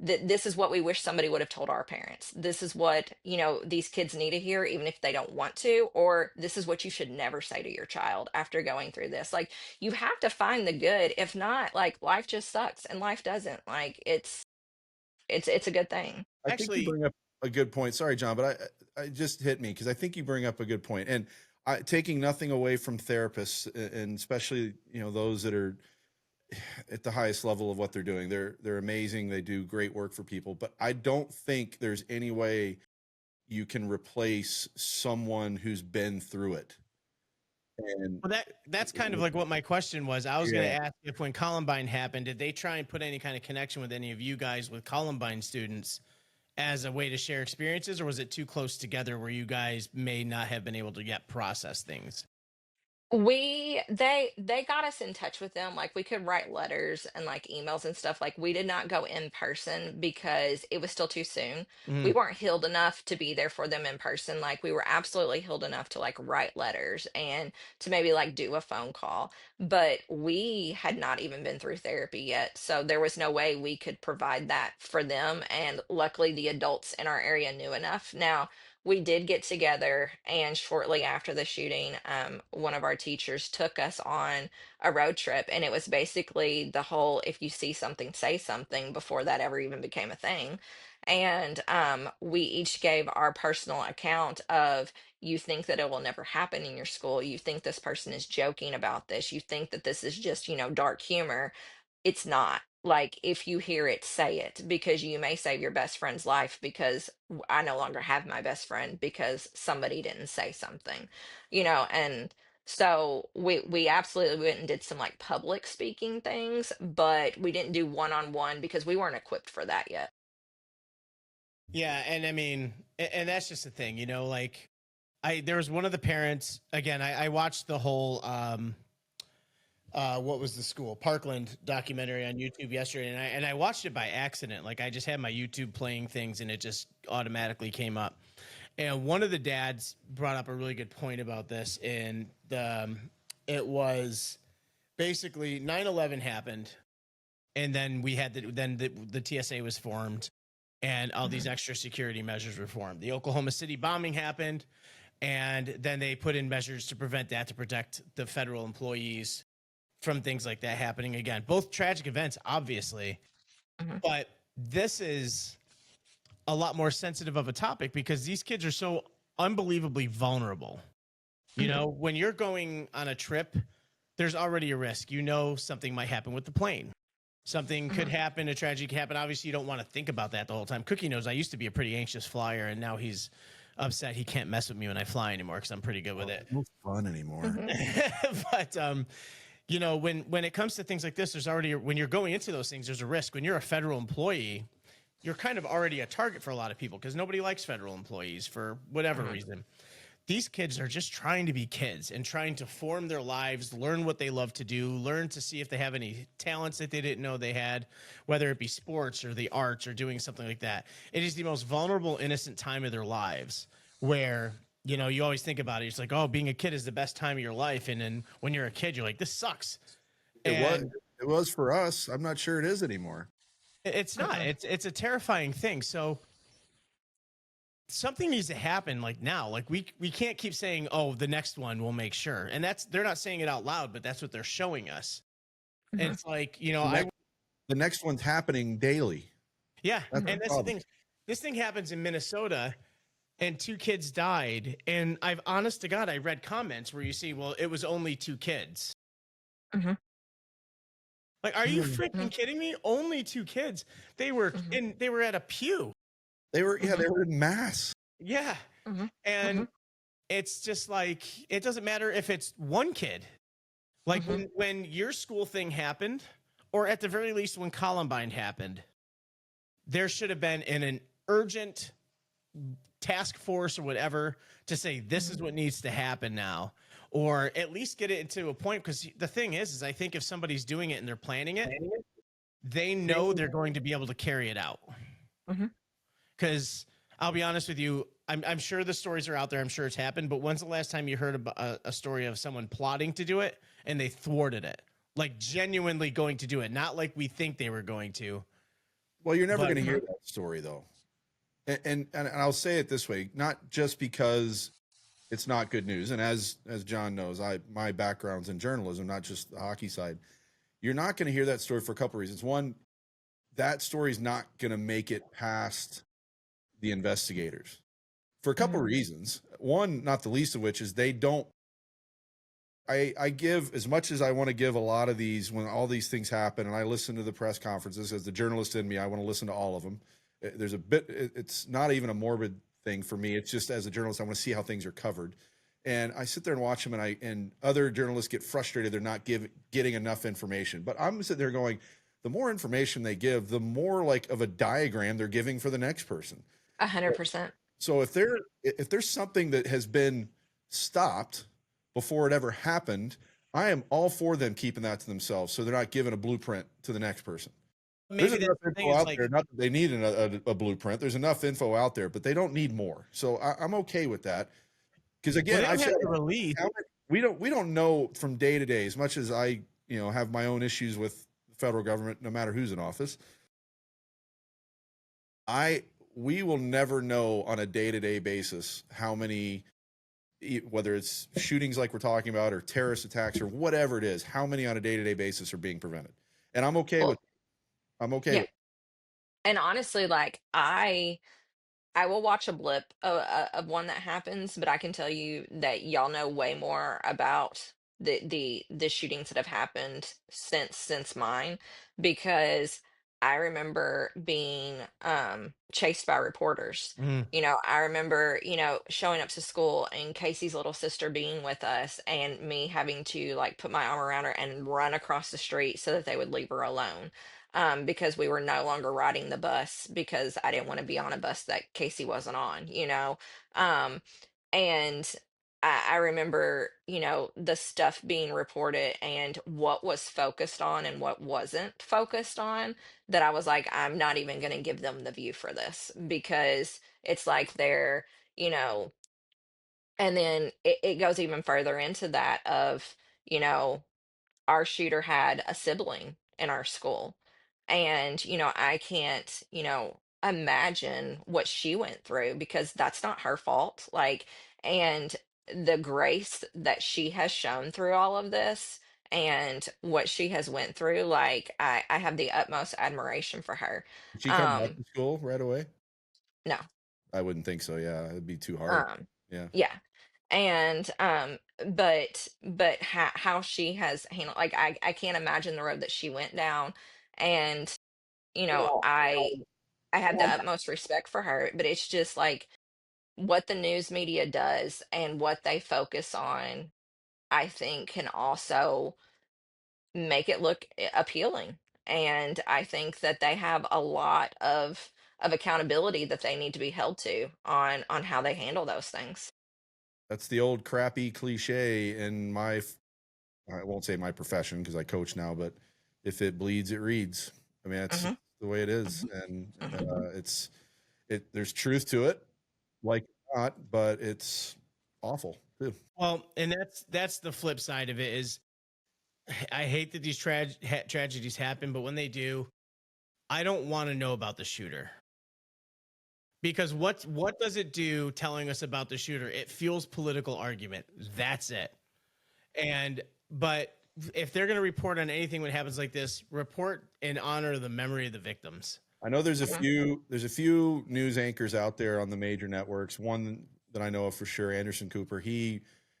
this is what we wish somebody would have told our parents. This is what, these kids need to hear, even if they don't want to, or this is what you should never say to your child after going through this. Like, you have to find the good. If not, like, life just sucks and life doesn't. Like, it's a good thing. I think you bring up a good point. Sorry, John, but I just hit me because I think you bring up a good point. And taking nothing away from therapists, and especially, those that are at the highest level of what they're doing. They're amazing. They do great work for people, but I don't think there's any way you can replace someone who's been through it. And Well, that's kind of like what my question was. I was going to ask if when Columbine happened, did they try and put any kind of connection with any of you guys with Columbine students as a way to share experiences, or was it too close together where you guys may not have been able to yet process things? They got us in touch with them. Like, we could write letters and like emails and stuff. Like, we did not go in person because it was still too soon. We Mhm. weren't healed enough to be there for them in person. Like, we were absolutely healed enough to like write letters and to maybe like do a phone call, but we had not even been through therapy yet, so there was no way we could provide that for them. And luckily the adults in our area knew enough. Now, we did get together, and shortly after the shooting, one of our teachers took us on a road trip, and it was basically the whole if you see something, say something, before that ever even became a thing. And we each gave our personal account of, you think that it will never happen in your school, you think this person is joking about this, you think that this is just, dark humor. It's not. Like, if you hear it, say it, because you may save your best friend's life, because I no longer have my best friend because somebody didn't say something, and so we absolutely went and did some like public speaking things, but we didn't do one-on-one because we weren't equipped for that yet. Yeah, and I mean, and that's just the thing, like there was one of the parents, again, I watched the whole what was the school Parkland documentary on YouTube yesterday, and I watched it by accident. Like, I just had my YouTube playing things and it just automatically came up. And one of the dads brought up a really good point about this, and it was basically 9/11 happened, and then we had the TSA was formed, and all these extra security measures were formed. The Oklahoma City bombing happened, and then they put in measures to prevent that, to protect the federal employees from things like that happening again. Both tragic events, obviously, Mhm. but this is a lot more sensitive of a topic because these kids are so unbelievably vulnerable. When you're going on a trip, there's already a risk. Something might happen with the plane. Something could happen, a tragedy could happen. Obviously, you don't want to think about that the whole time. Cookie knows I used to be a pretty anxious flyer, and now he's upset he can't mess with me when I fly anymore because I'm pretty good with it. no fun anymore. But when it comes to things like this, there's already, when you're going into those things, there's a risk. When you're a federal employee, you're kind of already a target for a lot of people because nobody likes federal employees for whatever reason. these kids are just trying to be kids and trying to form their lives, learn what they love to do, learn to see if they have any talents that they didn't know they had, whether it be sports or the arts or doing something like that. It is the most vulnerable, innocent time of their lives where, you know, you always think about it. It's like, oh, being a kid is the best time of your life. And then when you're a kid, you're like, this sucks. It was. And It was for us. I'm not sure it is anymore. it's not, it's a terrifying thing. So something needs to happen like now. Like we can't keep saying, oh, the next one will make sure. And that's, they're not saying it out loud, but that's what they're showing us. And Mhm. it's like, you know, The I next, the next one's happening daily. yeah, That's and the that's the problem. thing. This thing happens in Minnesota and 2 kids died. And I've, honest to God, I read comments where you see, well, it was only 2 kids. Mhm. Like, are you Mhm. freaking Mhm. kidding me? Only 2 kids. They were Mhm. they were at a pew. They were, yeah, Mhm. they were in mass. Yeah. Mhm. And Mhm. it's just like, it doesn't matter if it's 1 kid. Like Mhm. when your school thing happened, or at the very least when Columbine happened, there should have been an urgent task force or whatever to say this Mhm. is what needs to happen now, or at least get it into a point. Because the thing is I think if somebody's doing it and they're planning it, they know they're going to be able to carry it out. Mhm. Because I'll be honest with you, I'm sure the stories are out there. I'm sure it's happened. But when's the last time you heard about a story of someone plotting to do it and they thwarted it? Like genuinely going to do it, not like we think they were going to. Well, you're never But going to hear Mhm. that story though. And I'll say it this way, not just because it's not good news. And as John knows, my background's in journalism, not just the hockey side. You're not going to hear that story for a couple of reasons. One, that story's not going to make it past the investigators for a couple Mhm. of reasons. One, not the least of which is they don't. I give as much as I want to give a lot of these when all these things happen, and I listen to the press conferences as the journalist in me. I want to listen to all of them. There's a bit. It's not even a morbid thing for me. It's just as a journalist, I want to see how things are covered, and I sit there and watch them, and other journalists get frustrated they're not getting enough information. But I'm sitting there going, the more information they give, the more like of a diagram they're giving for the next person. 100%. So if there's something that has been stopped before it ever happened, I am all for them keeping that to themselves so they're not giving a blueprint to the next person. There's maybe that's enough the thing. info It's out like, there. Not that they need a blueprint. There's enough info out there, but they don't need more. So I'm okay with that. Because well, again, they I don't said have to release. we don't know from day to day. As much as I have my own issues with the federal government, no matter who's in office, I we will never know on a day to day basis how many, whether it's shootings like we're talking about or terrorist attacks or whatever it is, how many on a day to day basis are being prevented. And I'm okay with Well, I'm okay yeah. with And honestly, like I will watch a blip of one that happens, but I can tell you that y'all know way more about the shootings that have happened since mine, because I remember being chased by reporters. Mm. I remember, showing up to school and Casey's little sister being with us and me having to like put my arm around her and run across the street so that they would leave her alone, because we were no longer riding the bus because I didn't want to be on a bus that Casey wasn't on. Um, and I remember, the stuff being reported and what was focused on and what wasn't focused on, that I was like, I'm not even going to give them the view for this because it's like you know, and then it goes even further into that of, you know, our shooter had a sibling in our school. And, I can't, imagine what she went through because that's not her fault. Like, and the grace that she has shown through all of this and what she has went through, like, I have the utmost admiration for her. Did she come back Um, to school right away? no, I wouldn't think so. Yeah, it'd be too hard. um, Yeah. yeah. And but how she has handled, like, I can't imagine the road that she went down. And I have the utmost respect for her, but it's just like what the news media does and what they focus on, I think can also make it look appealing. And I think that they have a lot of accountability that they need to be held to on how they handle those things. That's the old crappy cliche in I won't say my profession because I coach now, but if it bleeds, it reads. I mean, that's Hmm. the way it is, Hmm. and Hmm. there's truth to it, like not, but it's awful too. Well, and that's the flip side of it is I hate that these tragedies happen, but when they do, I don't want to know about the shooter. Because what does it do telling us about the shooter? It fuels political argument. That's it. And but if they're going to report on anything when it happens like this, report in honor of the memory of the victims. I know Hmm. there's a few news anchors out there on the major networks. One that I know of for sure, Anderson Cooper.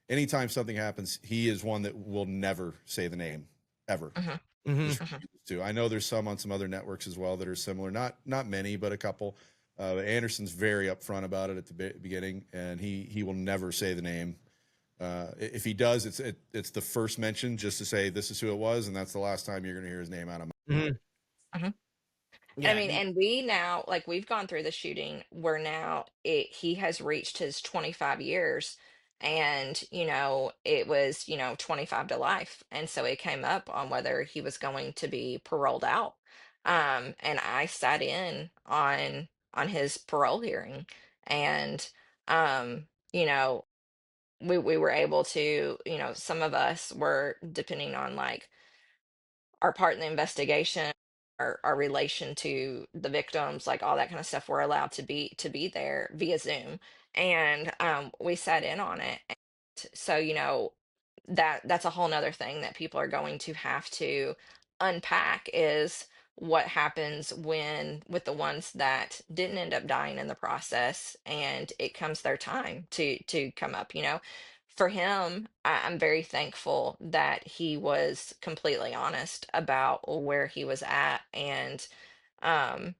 Anytime something happens, he is one that will never say the name ever. Hmm. Hmm. Just refuses to. I know there's some on some other networks as well that are similar. Not many, but a couple. Anderson's very upfront about it at the beginning, and he will never say the name. If he does, it's the first mention just to say this is who it was, and that's the last time you're going to hear his name out of my. Hmm. Hmm. I Yeah. mean, and we now, like, we've gone through the shooting where now he has reached his 25 years, and it was 25 to life, and so it came up on whether he was going to be paroled out. And I sat in on his parole hearing, and you know we were able to, some of us were, depending on like our part in the investigation, our relation to the victims, like all that kind of stuff, we're allowed to be there via Zoom, and we sat in on it. And so that's a whole nother thing that people are going to have to unpack is what happens when with the ones that didn't end up dying in the process and it comes their time to come up. For him, I'm very thankful that he was completely honest about where he was at. And, um,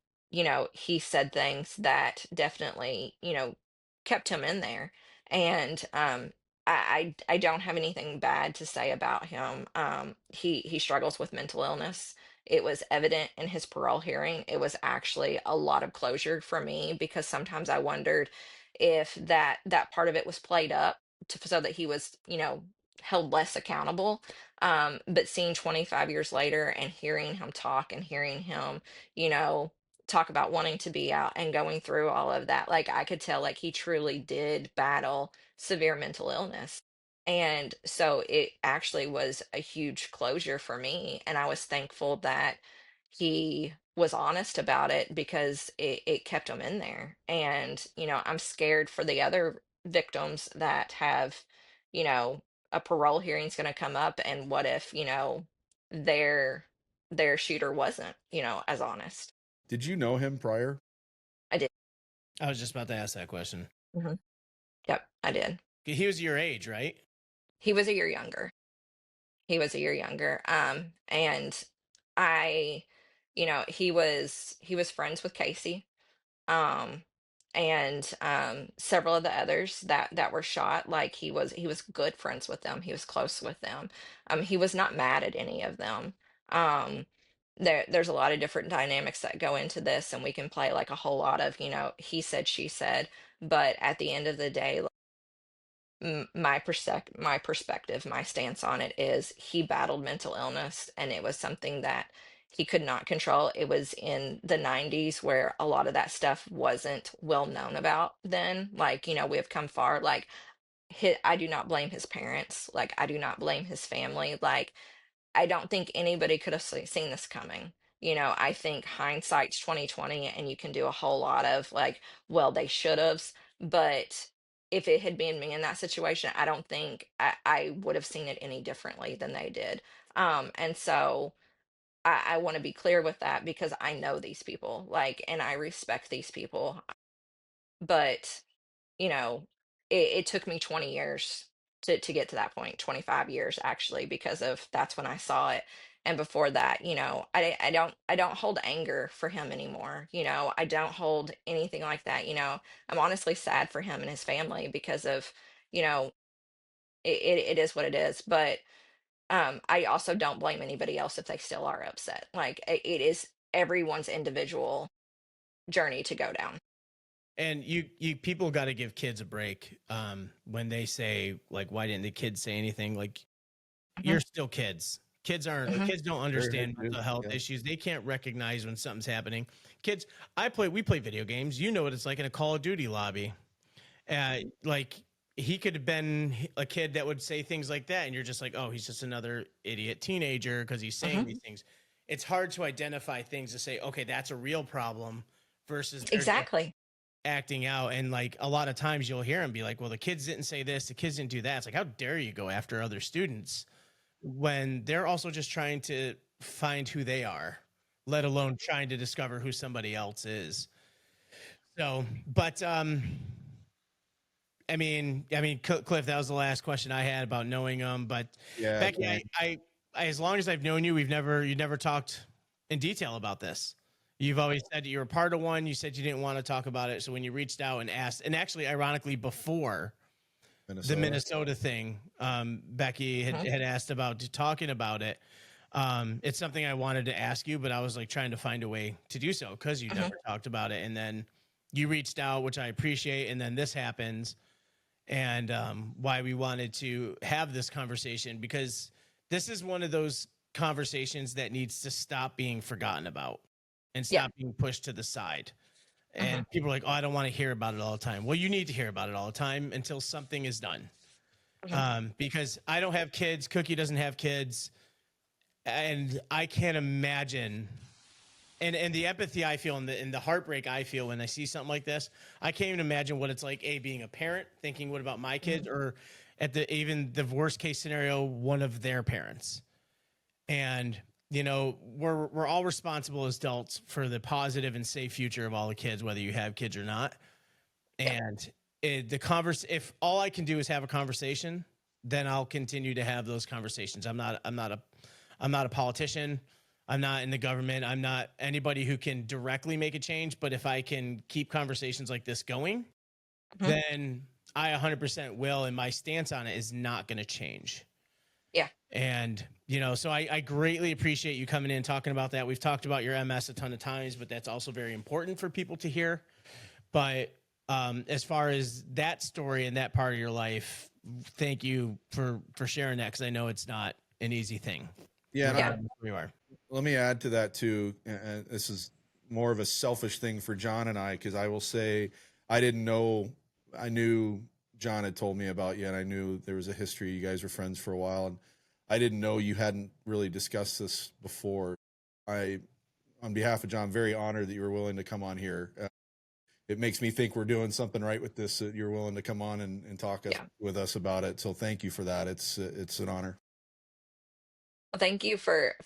he said things that definitely, kept him in there. And I don't have anything bad to say about him. He struggles with mental illness. It was evident in his parole hearing. It was actually a lot of closure for me because sometimes I wondered if that part of it was played up so that he was, held less accountable. But seeing 25 years later and hearing him talk and hearing him, you know, talk about wanting to be out and going through all of that, like I could tell like he truly did battle severe mental illness. And so it actually was a huge closure for me. And I was thankful that he was honest about it because it kept him in there. And, I'm scared for the other victims that have, you know, a parole hearing is going to come up. And what if, their their shooter wasn't, as honest. Did you know him prior? I did. I was just about to ask that question. Hmm. Yep, I did. He was your age, right? He was a year younger. He was a year younger. And I, he was friends with Casey. Um, and several of the others that were shot, like he was good friends with them. He was close with them. He was not mad at any of them. Um, there's a lot of different dynamics that go into this, and we can play like a whole lot of, he said, she said. But at the end of the day, my perspective, my stance on it is he battled mental illness, and it was something that he could not control. It was in the 90s where a lot of that stuff wasn't well known about then. Like, we have come far. Like, I do not blame his parents. Like, I do not blame his family. Like, I don't think anybody could have seen this coming. I think hindsight's 2020, and you can do a whole lot of like, well, they should have. But if it had been me in that situation, I don't think I would have seen it any differently than they did. And so I want to be clear with that because I know these people, like, and I respect these people. But you know, it took me 20 years to get to that point, 25 years actually, because of that's when I saw it. And before that, I don't hold anger for him anymore. I don't hold anything like that. I'm honestly sad for him and his family because of, you know, it is what it is. But I also don't blame anybody else if they still are upset. Like it is everyone's individual journey to go down. And you people got to give kids a break when they say like, why didn't the kids say anything? Like, Mhm. you're still kids. Kids aren't Mhm. kids don't Very hard understand to do. mental health Yeah. issues. They can't recognize when something's happening. Kids, we play video games. You know what it's like in a Call of Duty lobby. Like, he could have been a kid that would say things like that, and you're just like, oh, he's just another idiot teenager because he's saying Mhm. these things. It's hard to identify things to say, okay, that's a real problem versus they're just Exactly. acting out. And like a lot of times you'll hear him be like, well, the kids didn't say this, the kids didn't do that. It's like, how dare you go after other students when they're also just trying to find who they are, let alone trying to discover who somebody else is. So, but Cliff, that was the last question I had about knowing them. But Yeah. Becky, as long as I've known you, you never talked in detail about this. You've always said that you were part of one. You said you didn't want to talk about it. So when you reached out and asked, and actually, ironically, before the Minnesota thing, Becky Mhm. had asked about talking about it. It's something I wanted to ask you, but I was like trying to find a way to do so because you Mhm. never talked about it. And then you reached out, which I appreciate. And then this happens, and why we wanted to have this conversation, because this is one of those conversations that needs to stop being forgotten about and Yeah. stop being pushed to the side. Mhm. And people are like, oh, I don't want to hear about it all the time. Well, you need to hear about it all the time until something is done. Mhm. Because I don't have kids, Cookie doesn't have kids, and I can't imagine. And the empathy I feel and the heartbreak I feel when I see something like this, I can't even imagine what it's like, being a parent, thinking, what about my kids? Mhm. Or at even the worst case scenario, one of their parents. And we're all responsible as adults for the positive and safe future of all the kids, whether you have kids or not. Yeah. And if all I can do is have a conversation, then I'll continue to have those conversations. I'm not a politician. I'm not in the government. I'm not anybody who can directly make a change. But if I can keep conversations like this going, Mhm. then I 100% will. And my stance on it is not going to change. Yeah. And, so I greatly appreciate you coming in and talking about that. We've talked about your MS a ton of times, but that's also very important for people to hear. But as far as that story and that part of your life, thank you for sharing that, because I know it's not an easy thing. Yeah. Yeah. Where you are. Let me add to that too. And this is more of a selfish thing for John and I, because I will say I didn't know. I knew John had told me about you, and I knew there was a history. You guys were friends for a while, and I didn't know you hadn't really discussed this before. On behalf of John, very honored that you were willing to come on here. It makes me think we're doing something right with this. That you're willing to come on and talk Yeah. with us about it. So thank you for that. It's an honor. Well, thank you for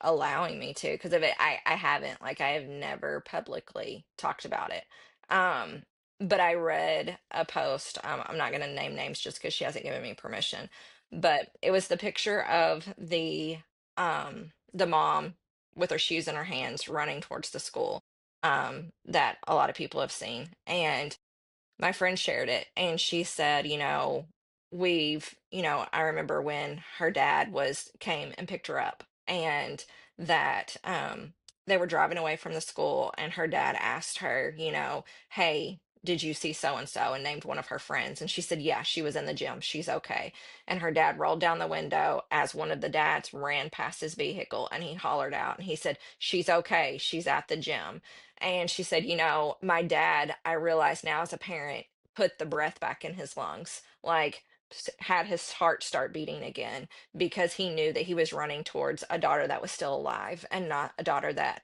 allowing me to, because of it, I haven't, like, I have never publicly talked about it. Um, but I read a post. I'm not gonna name names just because she hasn't given me permission. But it was the picture of the mom with her shoes in her hands running towards the school, that a lot of people have seen. And my friend shared it, and she said, I remember when her dad came and picked her up, and that they were driving away from the school, and her dad asked her, hey, did you see so and so, and named one of her friends, and she said, yeah, she was in the gym, she's okay. And her dad rolled down the window as one of the dads ran past his vehicle, and he hollered out and he said, she's okay, she's at the gym. And she said, my dad, I realize now as a parent, put the breath back in his lungs, like had his heart start beating again, because he knew that he was running towards a daughter that was still alive and not a daughter that,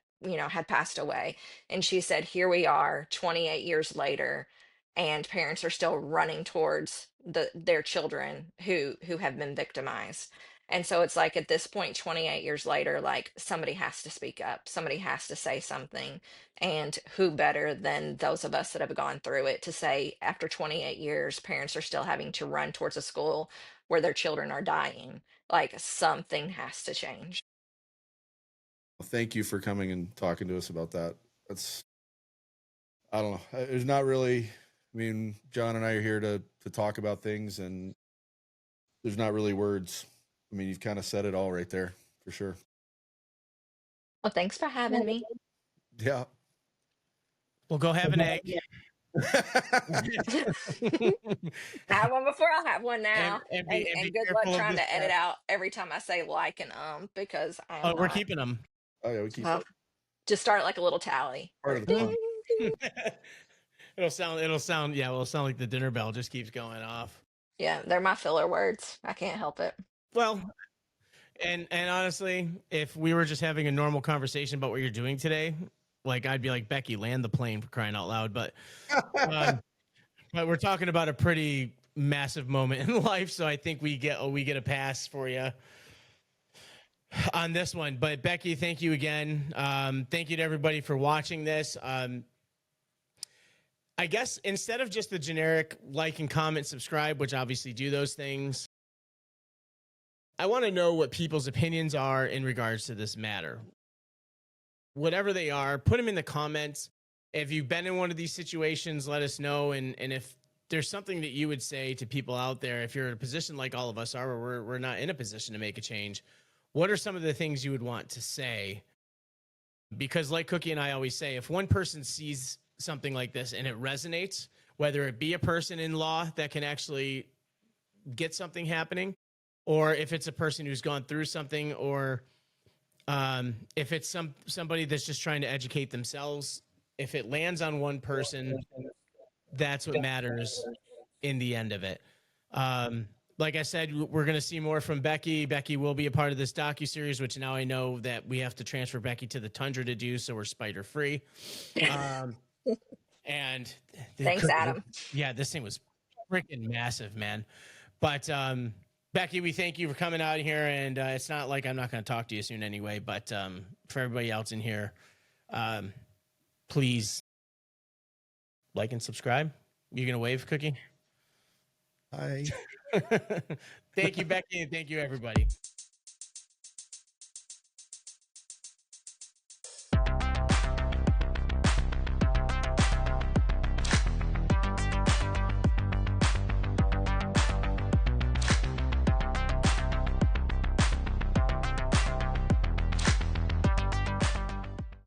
had passed away. And she said, here we are 28 years later, and parents are still running towards their children who have been victimized. And so it's like at this point, 28 years later, like somebody has to speak up, somebody has to say something. And who better than those of us that have gone through it to say, after 28 years, parents are still having to run towards a school where their children are dying. Like something has to change. Thank you for coming and talking to us about that. That's, I don't know. There's not really, I mean, John and I are here to talk about things, and there's not really words. I mean, you've kind of said it all right there for sure. Well, thanks for having me. Yeah. Well, go have an egg. I had one before, I'll have one now. and And be good luck careful of trying this. to edit out every time I say like and because I am Oh, we're not. keeping them. Oh yeah, we keep Well, it just start like a little tally. part Like of the ding, fun. ding. It'll sound. Yeah, well, it'll sound like the dinner bell just keeps going off. Yeah, they're my filler words. I can't help it. Well, and honestly, if we were just having a normal conversation about what you're doing today, like I'd be like, Becky, land the plane, for crying out loud. Um, but we're talking about a pretty massive moment in life, so I think we get a pass for you on this one. But Becky, thank you again. Thank you to everybody for watching this. I guess instead of just the generic like and comment, subscribe, which obviously do those things, I want to know what people's opinions are in regards to this matter. Whatever they are, put them in the comments. If you've been in one of these situations, let us know. And if there's something that you would say to people out there, if you're in a position like all of us are, where we're not in a position to make a change, what are some of the things you would want to say? Because like Cookie and I always say, if one person sees something like this and it resonates, whether it be a person in law that can actually get something happening, or if it's a person who's gone through something, or if it's somebody that's just trying to educate themselves, if it lands on one person, that's what matters in the end of it. Like I said, we're going to see more from Becky. Becky will be a part of this docuseries, which now I know that we have to transfer Becky to the Tundra to do, so we're spider free. And Thanks, Adam. Yeah, this thing was freaking massive, man. But Becky, we thank you for coming out here, and it's not like I'm not going to talk to you soon anyway, but for everybody else in here, please like and subscribe. You going to wave, Cookie? Hi. Thank you, Becky, and thank you, everybody.